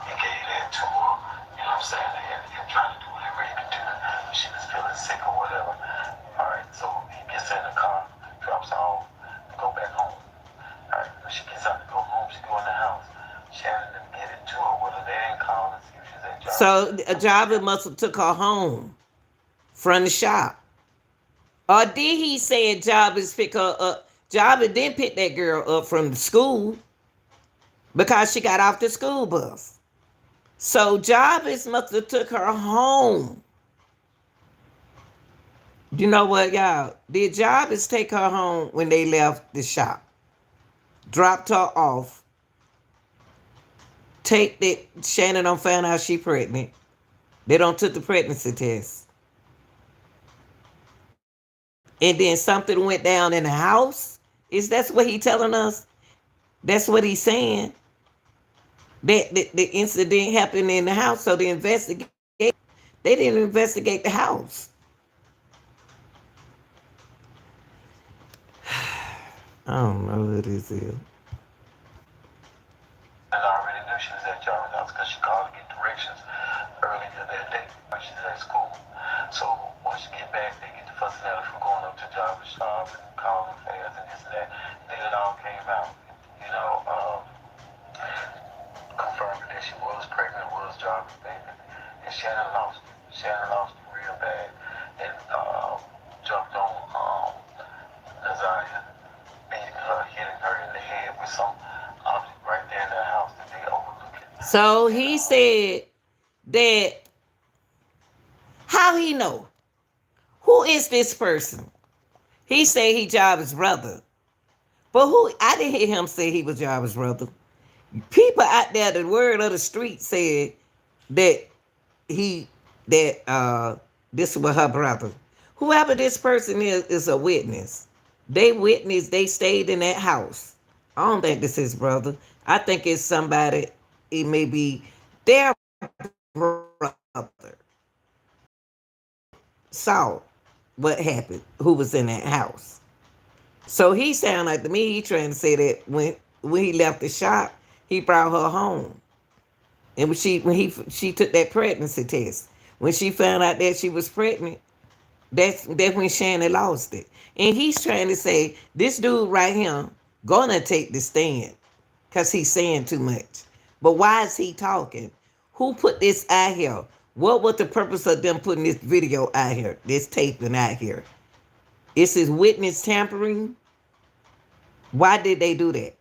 He gave that to her. You know what I'm saying? And trying to do whatever he could do. She was feeling sick or whatever. Alright, so he gets in the car, drops her off, and go back home. Alright, when she gets out to go home, she go in the house. Shannon didn't get it to her, whether they didn't call and see if she's at job. So a driver must have took her home from the shop. Or did he say Jarvis pick her up? Jarvis didn't pick that girl up from the school because she got off the school bus. So Jarvis must have took her home. You know what, y'all? Did Jarvis take her home when they left the shop? Dropped her off. Take that Shannon don't find out she pregnant. They don't took the pregnancy test. And then something went down in the house. Is that's what he telling us? That's what he's saying. That the incident happened in the house, so they investigate. They didn't investigate the house. I don't know who this is. And I already knew she was at Jarvis' house because she called to get directions earlier that day when she's at school. So once she get back, they get the fussing at her for going up to Jarvis' shop and calling fast and this and that. Then it all came out, you know, confirming that she was pregnant, was Jarvis' baby. And Shannon lost it. Shannon lost it real bad and jumped on Nazaria, beating her, hitting her in the head with some object right there in the house that they overlooked. So he said that how he know? Who is this person? He said he Jarvis' brother. But who I didn't hear him say he was Jarvis' brother. People out there, the word of the street said that this was her brother. Whoever this person is a witness. They witnessed, they stayed in that house. I don't think this is brother. I think it's somebody, it may be their brother saw what happened, who was in that house. So he sounded like to me, he trying to say that when he left the shop, he brought her home. And she took that pregnancy test. When she found out that she was pregnant, that's when Shannon lost it. And he's trying to say, this dude right here gonna take the stand because he's saying too much. But why is he talking? Who put this out here? What was the purpose of them putting this video out here, this taping out here? Is this witness tampering? Why did they do that?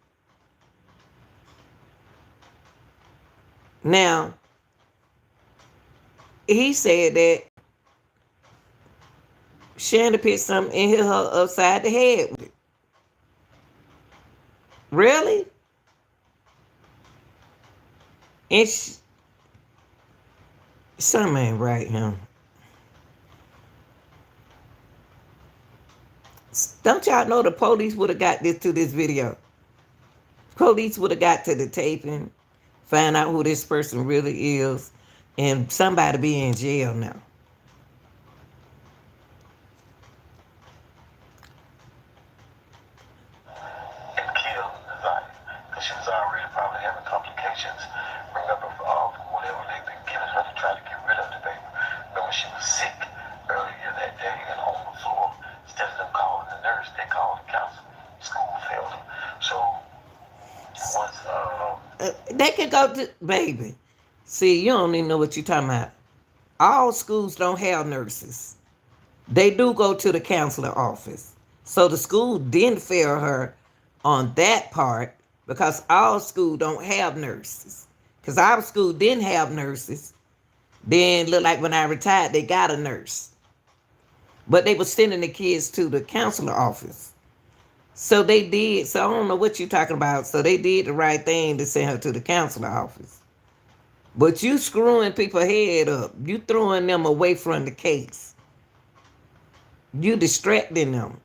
Now, he said that Shannon put something and hit her upside the head with it. Really? And something ain't right, huh? Don't y'all know the police would have got this to this video? Police would have got to the taping, find out who this person really is, and somebody be in jail now. And killed Nazaria because she was already probably having complications. Remember, from whatever they've been giving her to try to get rid of the baby. Remember, she was sick earlier that day and on the floor. Instead of them calling the nurse, they called the counselor. School failed them. So once They could go to baby. See, you don't even know what you're talking about. All schools don't have nurses. They do go to the counselor office. So the school didn't fail her on that part because our school don't have nurses. Because our school didn't have nurses. Then look like when I retired, they got a nurse. But they were sending the kids to the counselor office. So they did. So I don't know what you're talking about. So they did the right thing to send her to the counselor office. But you screwing people head up. You throwing them away from the case. You distracting them.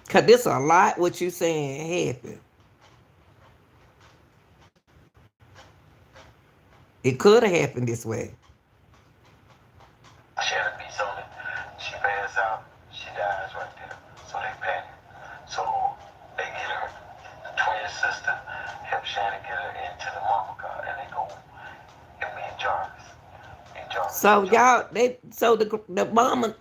Cause this a lot what you saying happened. It could have happened this way. Shannon beats on it. She passes out. She dies right there. So they panic. So they get her. The twin sister help Shannon get her into the mama car, and they go. And me and Jarvis. Me and Jarvis. So y'all, they so the mama.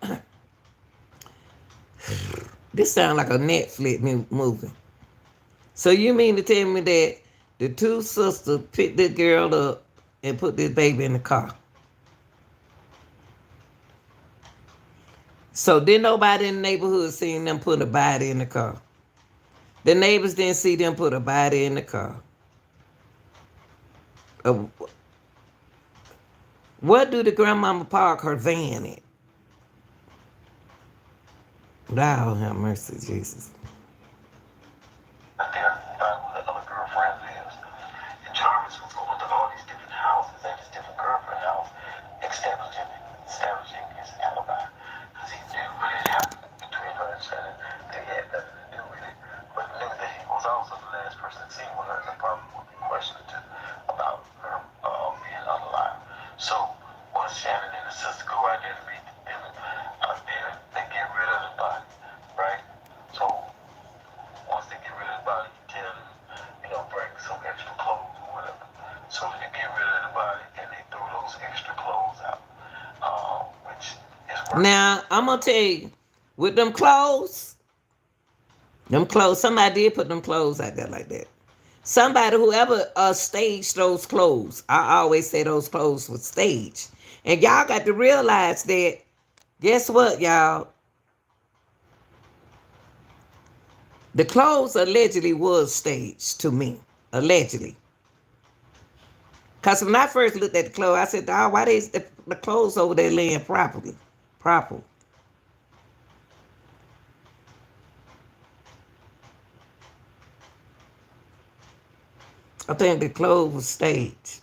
This sound like a Netflix movie. So you mean to tell me that the two sisters picked this girl up and put this baby in the car? So did nobody in the neighborhood seen them put a body in the car? The neighbors didn't see them put a body in the car. Uh, what do the grandmama park her van at? Thou have mercy, Jesus. Right there, by where the other girlfriend lives. And Jarvis was going to all these different houses and his different girlfriend house, establishing his alibi. Because he knew what had happened between her and Shannon. They had nothing to do with it. But knew that he was also the last person seen with her and probably would be questioned too about her being unalive. So once Shannon and his sister go out there to meet them out there, they get rid of the body, right? So once they get rid of the body, you tell them, bring some extra clothes or whatever. So they get rid of the body and they throw those extra clothes out, which is worse. Now I'm gonna tell you, with them clothes, somebody did put them clothes out there like that. Somebody, whoever staged those clothes, I always say those clothes were staged. And y'all got to realize that, guess what, y'all? The clothes allegedly was staged to me. Allegedly. Because when I first looked at the clothes, I said, oh, why is the clothes over there laying properly? Proper. I think the clothes was staged.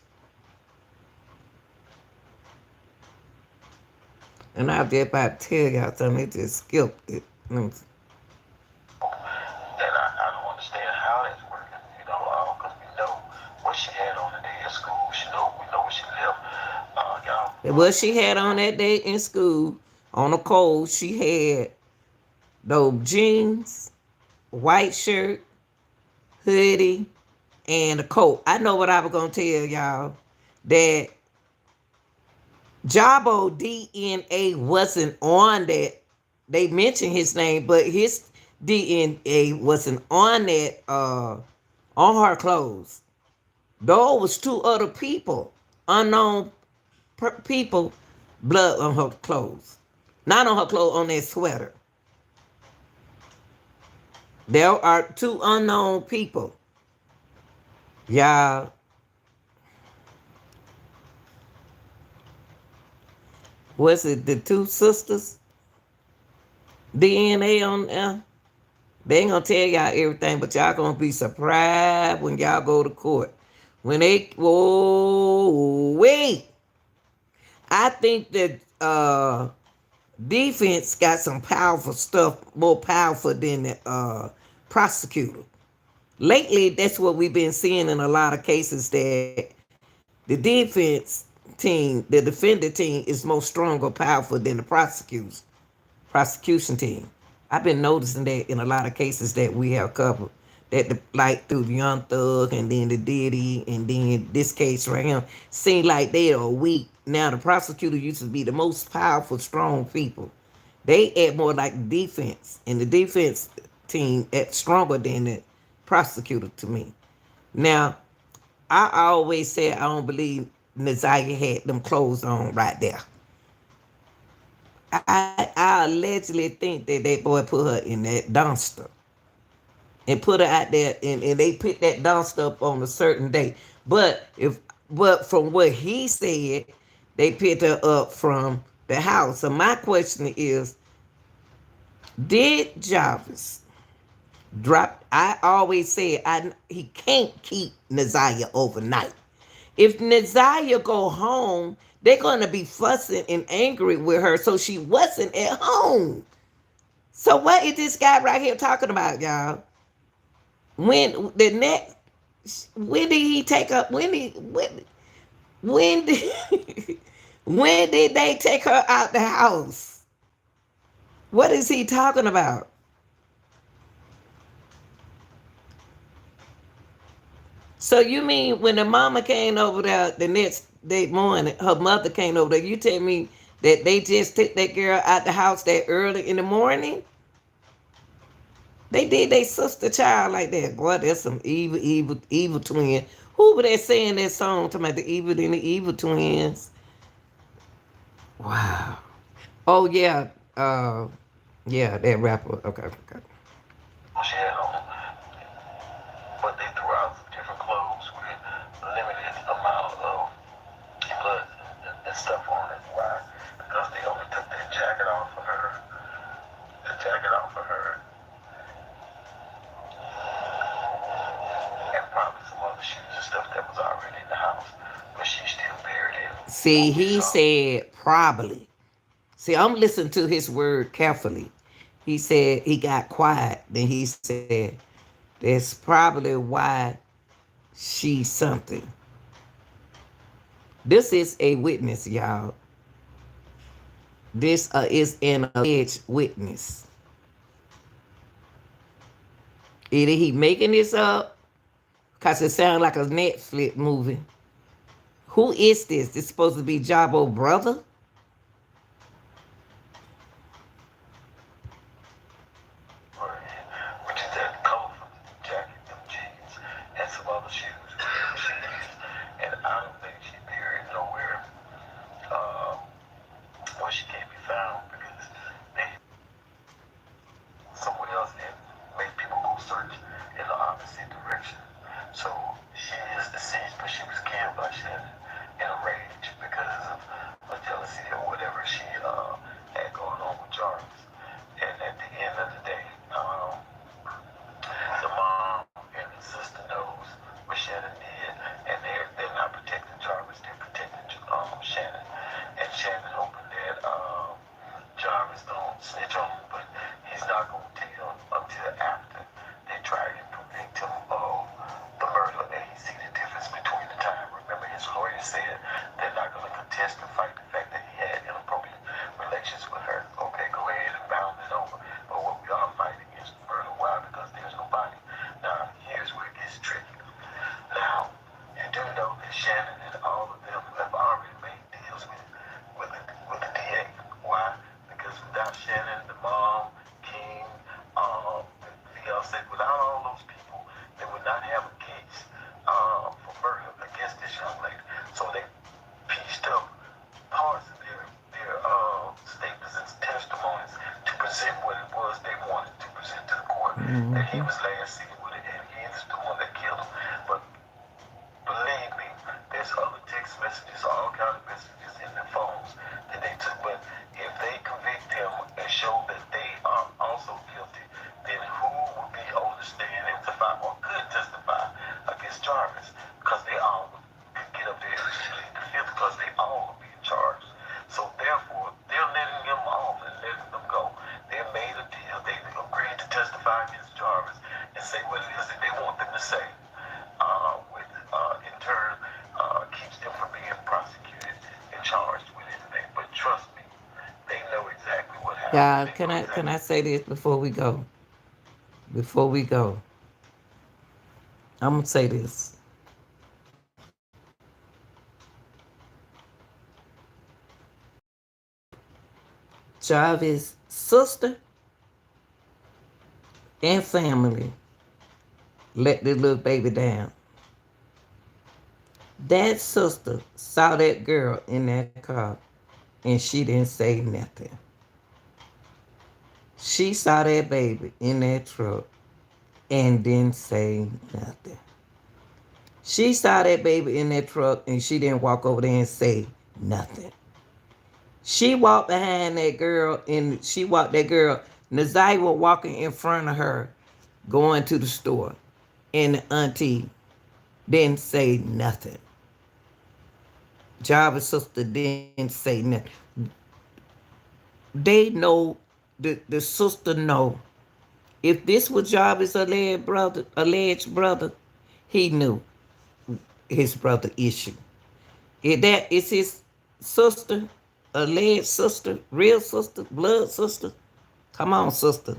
And I just about to tell y'all something, it just skipped it. And I don't understand how that's working, because we know what she had on the day at school. We know what she left. Y'all, What she had on that day in school, on a cold, she had those jeans, white shirt, hoodie, and a coat. I know what I was gonna tell y'all, that Jabo DNA wasn't on that. They mentioned his name, but his DNA wasn't on that on her clothes. Those was two other people, unknown people, blood on her clothes. Not on her clothes, on that sweater. There are two unknown people. Y'all, was it the two sisters? DNA on there? They ain't gonna tell y'all everything, but y'all gonna be surprised when y'all go to court. When they, whoa, wait. I think that defense got some powerful stuff, more powerful than the prosecutor. Lately, that's what we've been seeing in a lot of cases, that the defense team, the defender team, is more stronger, powerful than the prosecution team. I've been noticing that in a lot of cases that we have covered. That like through the Young Thug and then the Diddy and then this case right here, seem like they are weak. Now the prosecutor used to be the most powerful, strong people. They act more like the defense, and the defense team act stronger than the prosecutor to me. Now, I always said I don't believe Naziah had them clothes on right there. I allegedly think that that boy put her in that dumpster and put her out there, and they put that dumpster up on a certain day. But from what he said, they picked her up from the house. So my question is, Did Jarvis drop? I always said he can't keep Naziah overnight. If Naziah go home, they're gonna be fussing and angry with her, so she wasn't at home. So what is this guy right here talking about, y'all? When the next, when did he take up? When did when did they take her out the house? What is he talking about? So you mean when the mama came over there the next day morning, her mother came over there, you tell me that they just took that girl out the house that early in the morning? They did their sister child like that. Boy, that's some evil, evil, evil twin. Who were they saying that song talking about the evil and the evil twins? Wow. Oh yeah. Yeah, that rapper. Okay, okay. She had on, but they threw out some different clothes with limited amount of blood and stuff on it. Why? Because they only took that jacket off of her, the jacket off of her, and probably some other shoes and stuff that was already in the house, but she still buried it. See, What we he saw. said probably. See, I'm listening to his word carefully. He said he got quiet. Then he said, that's probably why she's something. This is a witness, y'all. This is an alleged witness. Either he making this up, because it sounds like a Netflix movie. Who is this? This supposed to be Jabo brother? Which is that colorful jacket, them jeans, and some other shoes, whatever she used. And I don't think she buried nowhere uh, where she can't be found because they somewhere else and made people go search in the opposite direction. So she is deceased, but she was killed by Shannon in a rage because of jealousy or whatever she had going on with Jarvis. And at the end of the day, the mom and the sister knows what Shannon did, and they're not protecting Jarvis, they're protecting Shannon. And Shannon hoping that Jarvis don't snitch on him, but he's not going to tell until after they try to convict him of the murder, and he see the difference between the time. Remember, his lawyer said they're not going to contest and fight the fact that he had inappropriate relations with her. Okay, go ahead and bound it over. But what we are fighting is murder. Why? Because there's no body. Now, here's where it gets tricky. Now, you do know that Shannon and all of them have already made deals with the DA. Why? Because without Shannon, the mom, King, the fiance, without all those people, they would not have a case for murder against this young lady. So they pieced up parts of their statements and testimonies to present what it was they wanted to present to the court. That he was last seen with it, and he is the one that killed him. But believe me, there's other text messages, all kind of messages in the phones that they took. But if they convict him and show that they are also guilty, then who would be on the stand and testify or could testify against Jarvis? Because they all could get up there and plead the fifth because they all would be charged. So therefore, they're letting them off and letting them go. They made a deal. They agreed to testify against Jarvis and say what it is that they want them to say. With in turn keeps them from being prosecuted and charged with anything. But trust me, they know exactly what happened. Yeah, They can know I can exactly. I say this before we go? Before we go, I'm gonna say this. Jarvis' sister and family let the little baby down. That sister saw that girl in that car and she didn't say nothing. She saw that baby in that truck and didn't say nothing. She saw that baby in that truck and she didn't walk over there and say nothing. She walked behind that girl and she walked that girl Nazaya was walking in front of her, going to the store, and the auntie didn't say nothing. Java's sister didn't say nothing. They know, the sister know. If this was Jarvis' alleged brother, he knew his brother issue. If that is his sister, alleged sister, real sister, blood sister, come on, sister.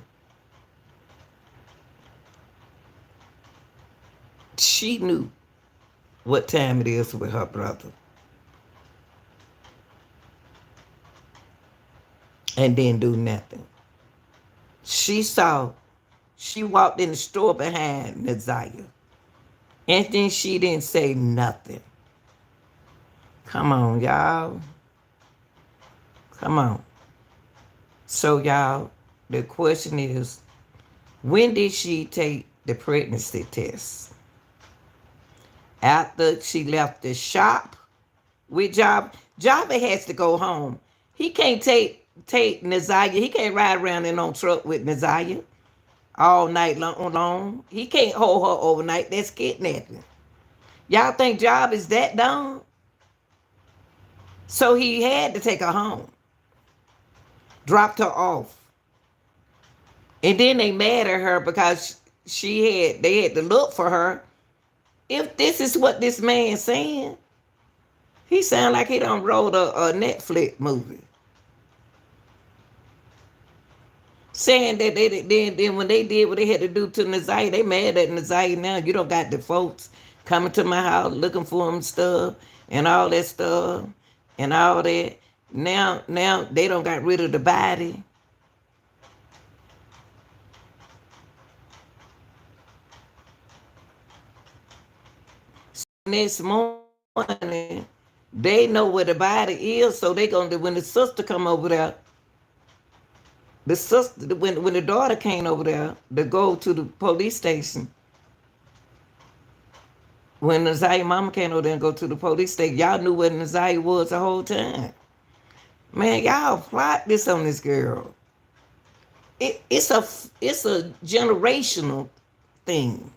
She knew what time it is with her brother and didn't do nothing. She saw, she walked in the store behind Naziah. And then she didn't say nothing. Come on, y'all. Come on. So, y'all, the question is, when did she take the pregnancy test? After she left the shop with Job? Java has to go home. He can't take Naziah. He can't ride around in no truck with Naziah all night long. He can't hold her overnight. That's kidnapping. Y'all think Job is that dumb? So he had to take her home, dropped her off. And then they mad at her because they had to look for her. If this is what this man's saying, he sound like he done wrote a Netflix movie. Saying that then when they did what they had to do to Naziah, they mad at Naziah now. You don't got the folks coming to my house looking for him stuff and all that stuff and all that. Now they don't got rid of the body. Next morning, they know where the body is, so they gonna, when the sister come over there, the sister, when the daughter came over there to go to the police station, when Naziah mama came over there and go to the police station, y'all knew where Naziah was the whole time. Man, y'all plot this on this girl. It's a generational thing.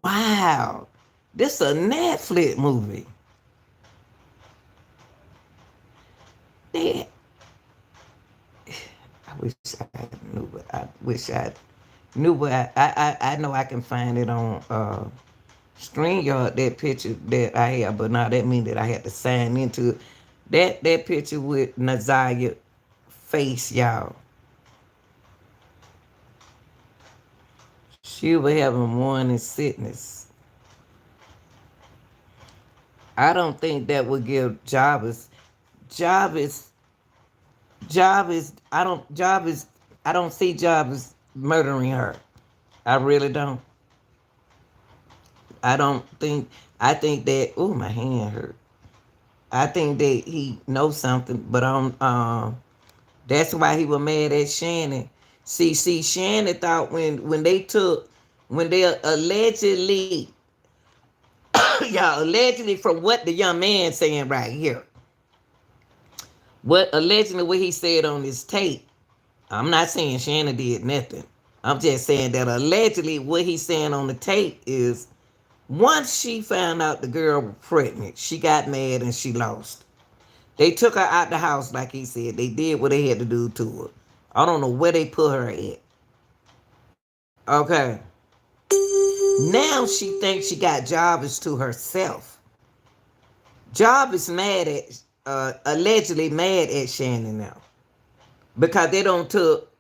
Wow, this a Netflix movie. They, I wish I knew, but I wish I knew, but I know I can find it on StreamYard, that picture that I have, but now that means that I had to sign into it. That picture with Naziah face, y'all. She was having morning sickness. I don't think that would give Jarvis, I don't see Jarvis murdering her. I really don't. I don't think, I think that, oh, my hand hurt. I think that he knows something, but that's why he was mad at Shannon. See, Shannon thought when they allegedly, y'all, allegedly from what the young man saying right here, what he said on his tape. I'm not saying Shannon did nothing. I'm just saying that allegedly what he's saying on the tape is, once she found out the girl was pregnant, she got mad and she lost. They took her out the house, like he said. They did what they had to do to her. I don't know where they put her at. Okay. Now she thinks she got Jarvis to herself. Jarvis mad at, allegedly mad at Shannon now. Because they don't took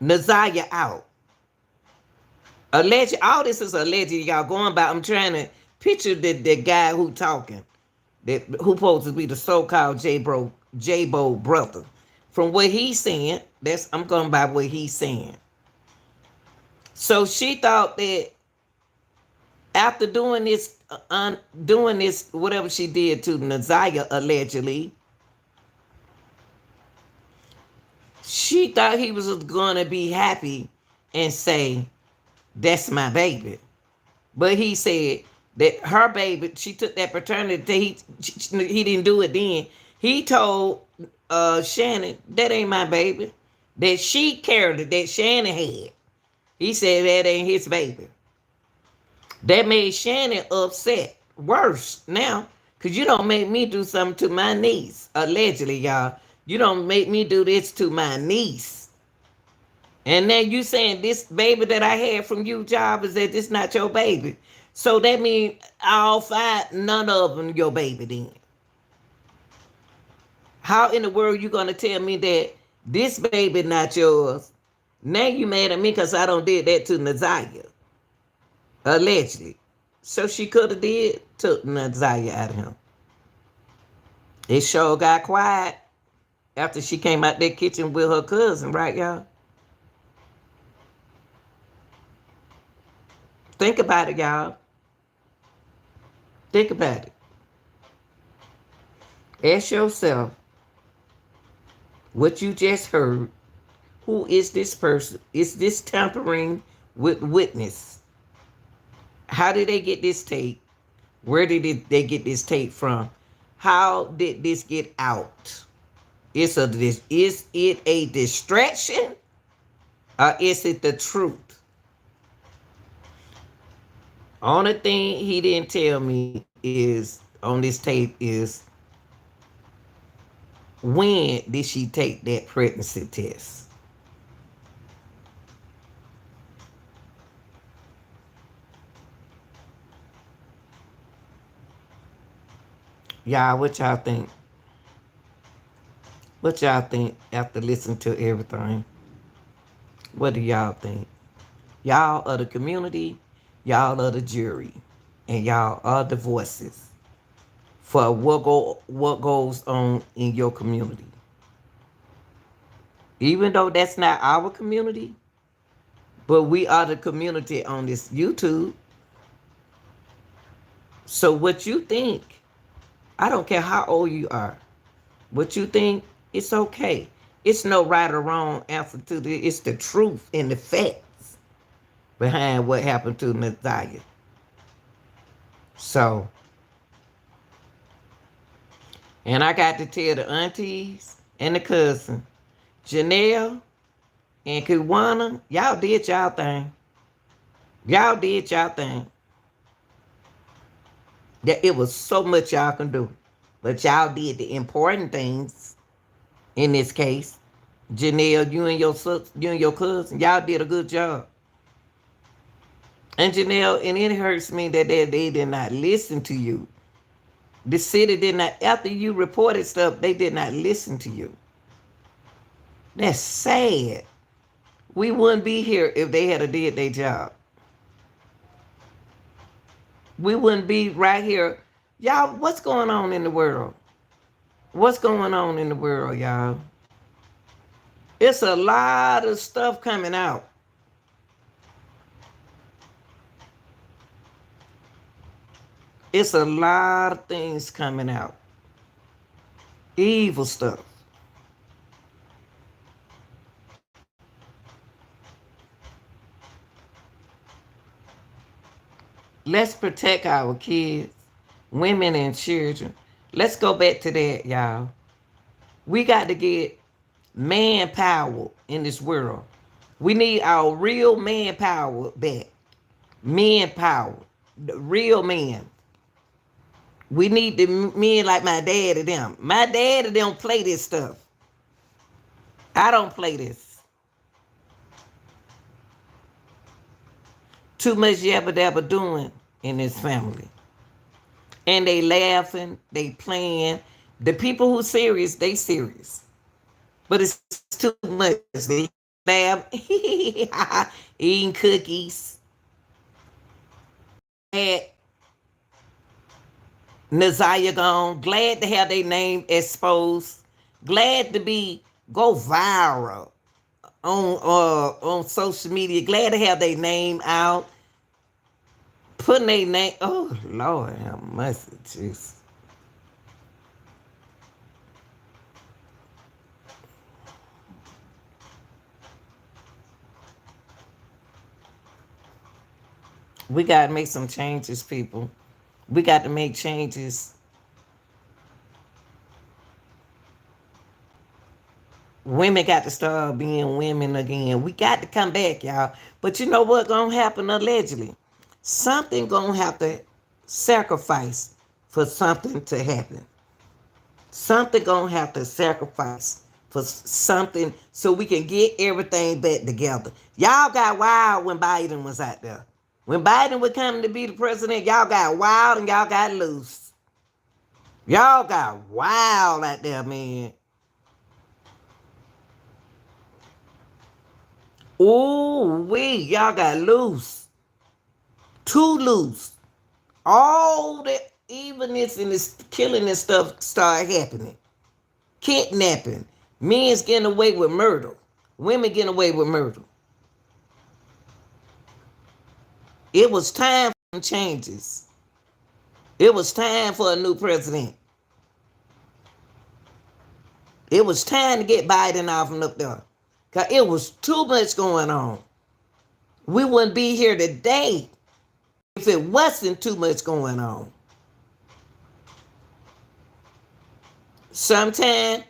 Naziah out. All this is alleged, y'all going by. I'm trying to picture the guy who talking, who supposed to be the so-called J-Bo brother. From what he's saying, I'm going by what he's saying. So she thought that after doing this, whatever she did to Naziah allegedly, she thought he was going to be happy and say, That's my baby. But he said that her baby, she took that paternity. He didn't do it then. He told Shannon that ain't my baby. That she carried it. That Shannon had. He said that ain't his baby. That made Shannon upset. Worse now, cause you don't make me do something to my niece. Allegedly, y'all. You don't make me do this to my niece. And then you saying this baby that I had from you, job, is that this not your baby? So that means all five, none of them your baby then. How in the world you gonna tell me that this baby not yours? Now you mad at me because I don't did that to Naziah, allegedly. So she could have did took Naziah out of him. It sure got quiet after she came out that kitchen with her cousin, right, y'all? Think about it, y'all. Think about it. Ask yourself what you just heard. Who is this person? Is this tampering with witness? How did they get this tape? Where did they get this tape from? How did this get out? Is it a distraction or is it the truth? Only thing he didn't tell me is on this tape is when did she take that pregnancy test? Y'all, what y'all think? What y'all think after listening to everything? What do y'all think? Y'all are the community, y'all are the jury, and y'all are the voices for what goes on in your community. Even though that's not our community, but we are the community on this YouTube. So what you think, I don't care how old you are. What you think, it's okay. It's no right or wrong answer to this. It's the truth and the facts behind what happened to Nathaniel. So, and I got to tell the aunties and the cousin, Janelle and Kiwana, y'all did y'all thing. Y'all did y'all thing. That it was so much y'all can do. But y'all did the important things in this case. Janelle, you and your cousin, y'all did a good job. And Janelle, and it hurts me that they did not listen to you. The city did not, after you reported stuff, they did not listen to you. That's sad. We wouldn't be here if they had did their job. We wouldn't be right here. Y'all, what's going on in the world? What's going on in the world, y'all? It's a lot of stuff coming out. It's a lot of things coming out. Evil stuff. Let's protect our kids, women, and children. Let's go back to that, y'all. We got to get manpower in this world. We need our real manpower back. Manpower. The real men. We need the men like my dad and them. My dad and them play this stuff. I don't play this. Too much yabba dabba doing in this family. And they laughing, they playing. The people who serious, they serious. But it's too much. They laugh, eating cookies. Glad Naziah gone. Glad to have their name exposed. Glad to be go viral on social media. Glad to have their name out. Putting their name. Oh Lord, how much it is. We got to make some changes, people. We got to make changes. Women got to start being women again. We got to come back, y'all. But you know what gonna happen allegedly? Something gonna have to sacrifice for something to happen. Something gonna have to sacrifice for something so we can get everything back together. Y'all got wild when Biden was out there. When Biden was coming to be the president, y'all got wild and y'all got loose. Y'all got wild out there, man. Ooh, y'all got loose. Too loose. All the evenness and this killing and stuff started happening. Kidnapping. Men's getting away with murder. Women getting away with murder. It was time for some changes. It was time for a new president. It was time to get Biden off and up there. Because it was too much going on. We wouldn't be here today if it wasn't too much going on. Sometimes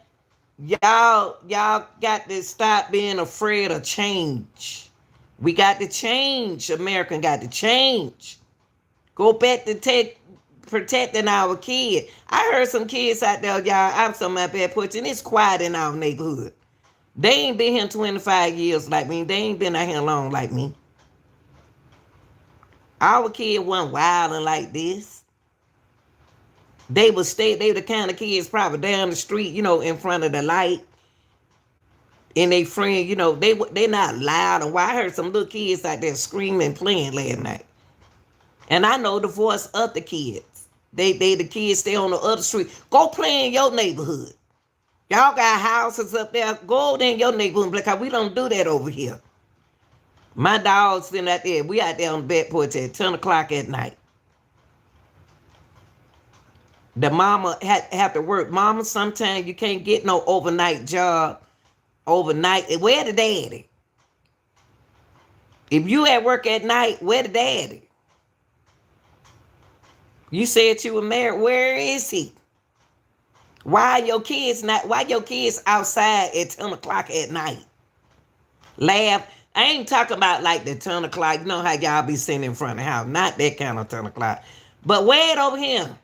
y'all got to stop being afraid of change. We got to change. American got to change. Go back to protecting our kids. I heard some kids out there, y'all. I'm so my bad porch, and it's quiet in our neighborhood. They ain't been here 25 years like me. They ain't been out here long like me. Our kid wasn't wilding like this. They the kind of kids probably down the street, in front of the light. And they friend, they not loud and wild. I heard some little kids out there screaming, playing last night. And I know the voice of the kids. They the kids stay on the other street. Go play in your neighborhood. Y'all got houses up there. Go in your neighborhood because we don't do that over here. My dog's been out there. We out there on the back porch at 10 o'clock at night. The mama have to work. Mama, sometimes you can't get no overnight job. Overnight. Where the daddy? If you at work at night, where the daddy? You said you were married. Where is he? Why your kids outside at 10 o'clock at night? Laugh. I ain't talking about like the 10 o'clock. You know how y'all be sitting in front of the house. Not that kind of 10 o'clock. But wait over here.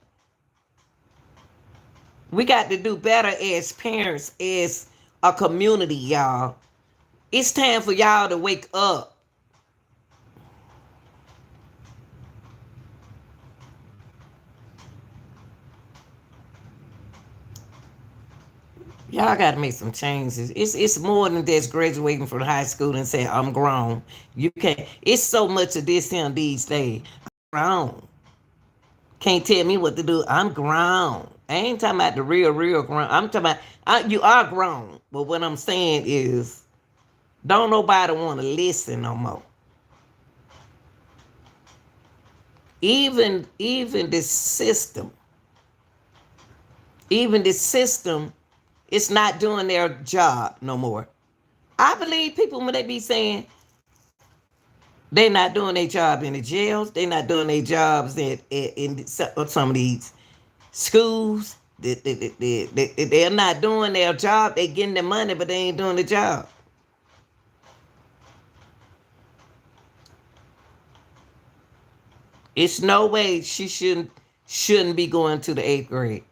We got to do better as parents, as a community, y'all. It's time for y'all to wake up. Y'all got to make some changes. It's more than just graduating from high school and saying, I'm grown. You can't. It's so much of this here these days. I'm grown. Can't tell me what to do. I'm grown. I ain't talking about the real grown. I'm talking about, you are grown. But what I'm saying is, don't nobody want to listen no more. Even the system, it's not doing their job no more. I believe people when they be saying they're not doing their job in the jails, they're not doing their jobs in some of these schools. They're not doing their job. They getting the money, but they ain't doing the job. It's no way she shouldn't be going to the 8th grade.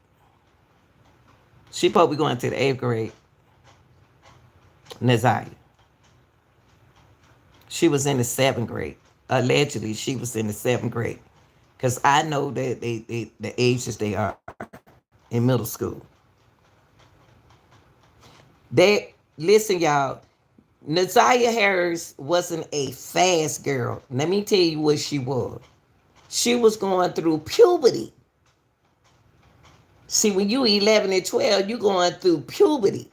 She supposed to be going to the 8th grade. Naziah. She was in the 7th grade. Allegedly, she was in the 7th grade. Because I know that the ages they are in middle school. Listen, y'all. Naziah Harris wasn't a fast girl. Let me tell you what she was. She was going through puberty. See, when you 11 and 12, you going through puberty.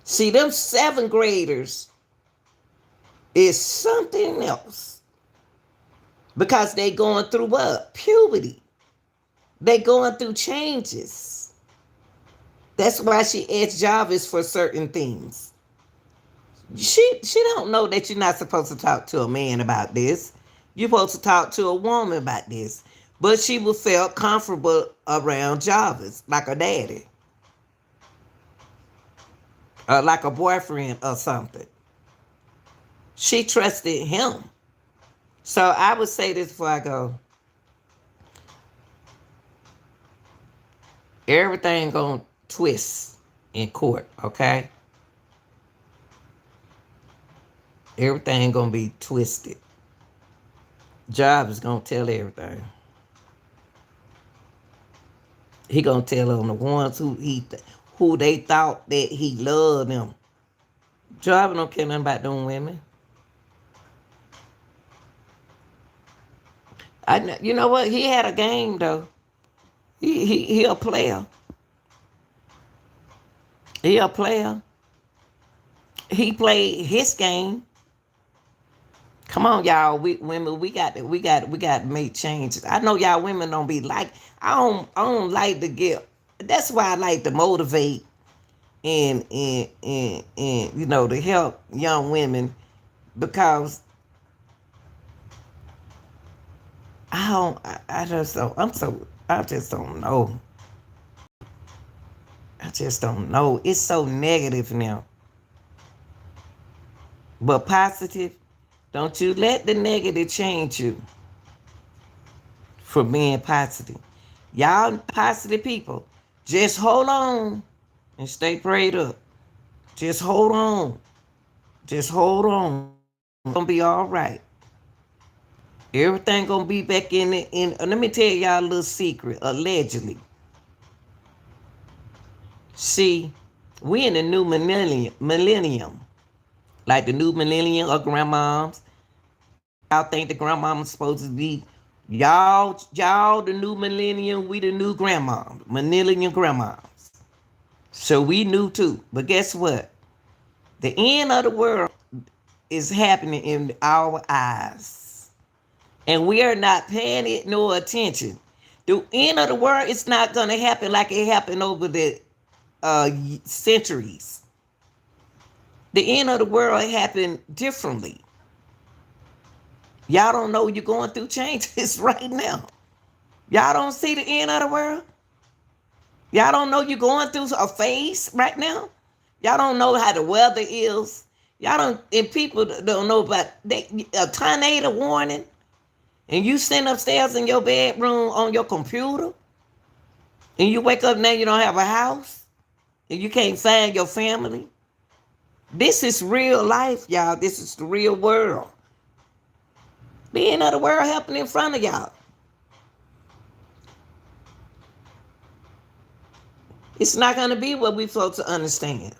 See, them 7th graders is something else. Because they going through what? Puberty. They going through changes. That's why she asked Jarvis for certain things. She don't know that you're not supposed to talk to a man about this. You're supposed to talk to a woman about this. But she was felt comfortable around Jarvis, like a daddy, or like a boyfriend or something. She trusted him. So I would say this before I go. Everything gonna twist in court, okay? Everything gonna be twisted. Job is gonna tell everything. He gonna tell on the ones who they thought that he loved them. Job don't care nothing about them women. You know what? He had a game though. He a player. He a player. He played his game. Come on, y'all. We women, we got to make changes. I know y'all women don't be like. I don't like to get. That's why I like to motivate and to help young women because I don't. I just don't. I just don't know. I just don't know. It's so negative now. But positive. Don't you let the negative change you for being positive. Y'all positive people, just hold on and stay prayed up. Just hold on. Just hold on. It's gonna be all right. Everything gonna be back in. Let me tell y'all a little secret. Allegedly, see, we in the new millennium, like the new millennium of grandmoms. Y'all think the grandmama's supposed to be y'all the new millennium, we the new grandma, millennium grandmas. So we knew too. But guess what? The end of the world is happening in our eyes. And we are not paying it no attention. The end of the world is not gonna happen like it happened over the centuries. The end of the world happened differently. Y'all don't know you're going through changes right now. Y'all don't see the end of the world. Y'all don't know you're going through a phase right now. Y'all don't know how the weather is. Y'all don't, and people don't know about a tornado warning. And you sitting upstairs in your bedroom on your computer. And you wake up now, you don't have a house. And you can't find your family. This is real life, y'all. This is the real world. The end of the world happening in front of y'all. It's not going to be what we supposed to understand.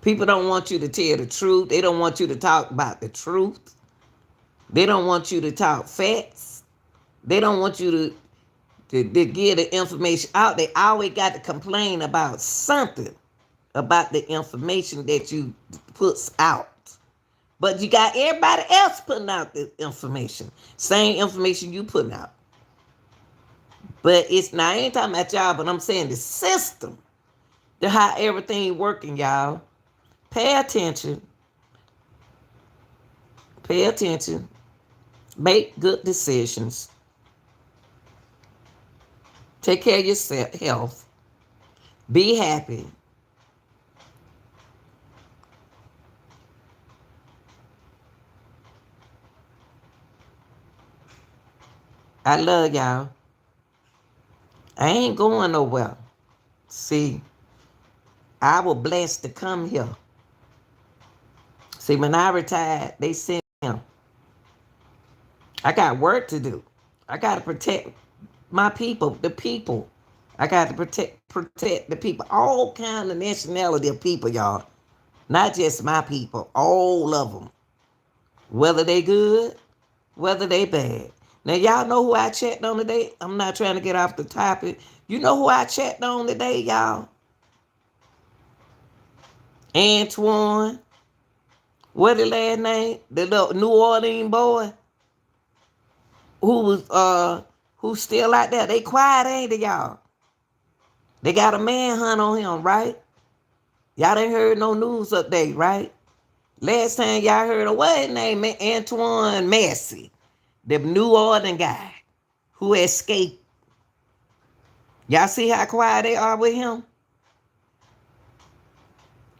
People don't want you to tell the truth. They don't want you to talk about the truth. They don't want you to talk facts. They don't want you to get the information out. They always got to complain about something about the information that you puts out. But you got everybody else putting out the information. Same information you putting out. But it's not, I ain't talking about y'all, but I'm saying the system, the how everything working, y'all. Pay attention. Pay attention. Make good decisions. Take care of your health. Be happy. I love y'all. I ain't going nowhere. See, I was blessed to come here. See, when I retired, they sent him. I got work to do. I got to protect my people, the people. I got to protect the people. All kind of nationality of people, y'all. Not just my people. All of them. Whether they good, whether they bad. Now, y'all know who I checked on today? I'm not trying to get off the topic. You know who I checked on today, y'all? Antoine. What the last name? The little New Orleans boy who's still out there. They quiet, ain't they, y'all? They got a manhunt on him, right? Y'all ain't heard no news update, right? Last time y'all heard of what his name, Antoine Massey, the New Orleans guy who escaped. Y'all see how quiet they are with him?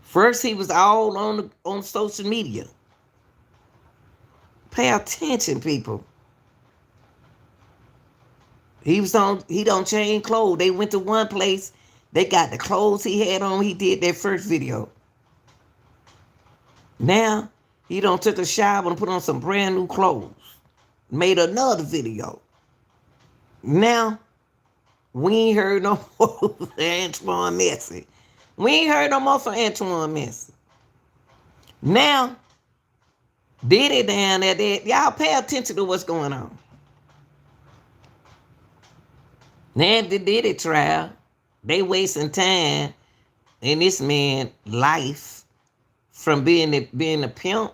First, he was all on social media. Pay attention, people. He was on. He don't change clothes. They went to one place. They got the clothes he had on. He did that first video. Now he don't took a shower and put on some brand new clothes. Made another video. Now we ain't heard no more from Antoine Messi. We ain't heard no more from Antoine Messi. Now Diddy down there, y'all pay attention to what's going on. Now the Diddy trial, they wasting time in this man life from being a pimp.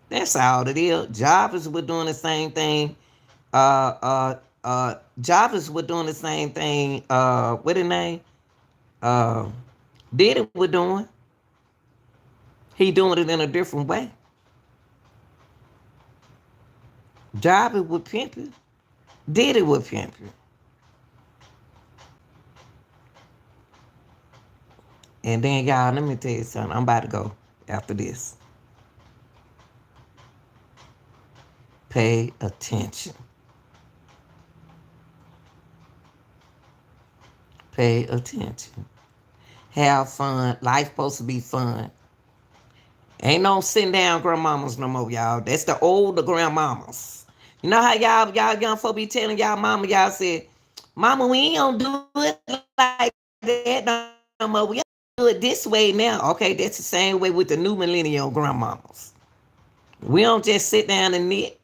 That's all it is. Jarvis was doing the same thing. Jarvis was doing the same thing. What his name? Uh, Diddy was doing. He doing it in a different way. Jarvis was pimping. Diddy was pimping. And then y'all, let me tell you something. I'm about to go after this. Pay attention. Pay attention. Have fun. Life supposed to be fun. Ain't no sitting down grandmamas no more, y'all. That's the older grandmamas. You know how y'all young folk be telling y'all mama, y'all said, Mama, we ain't gonna do it like that no more. We gonna do it this way now. Okay, that's the same way with the new millennial grandmamas. We don't just sit down and knit.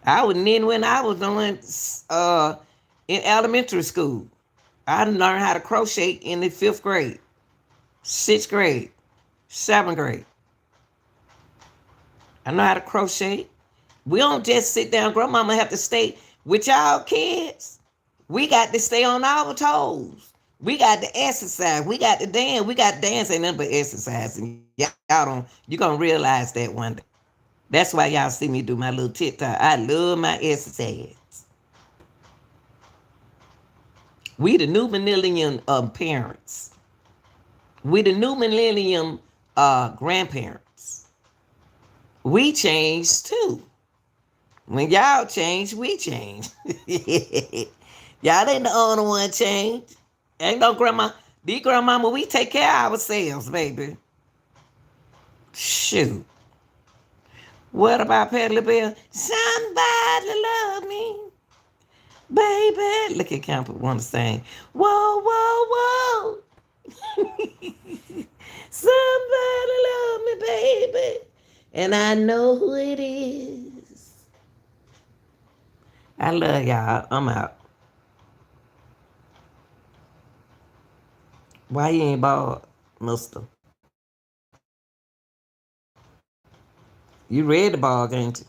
I was knitting when I was doing in elementary school. I learned how to crochet in the 5th grade, 6th grade, 7th grade. I know how to crochet. We don't just sit down. Grandmama have to stay with y'all kids. We got to stay on our toes. We got to exercise. We got to dance. We got to dance ain't nothing but exercise. And y'all don't, you're going to realize that one day. That's why y'all see me do my little TikTok. I love my exercise. We the new millennium parents. We the new millennium grandparents. We changed too. When y'all change, we change. Y'all ain't the only one change. Ain't no grandma. The grandmama, we take care of ourselves, baby. Shoot. What about Patty LaBelle? Somebody love me, baby. Look at Camper want to sing. Whoa, whoa, whoa. Somebody love me, baby. And I know who it is. I love y'all. I'm out. Why you ain't bald, mister? You ready to ball, ain't you?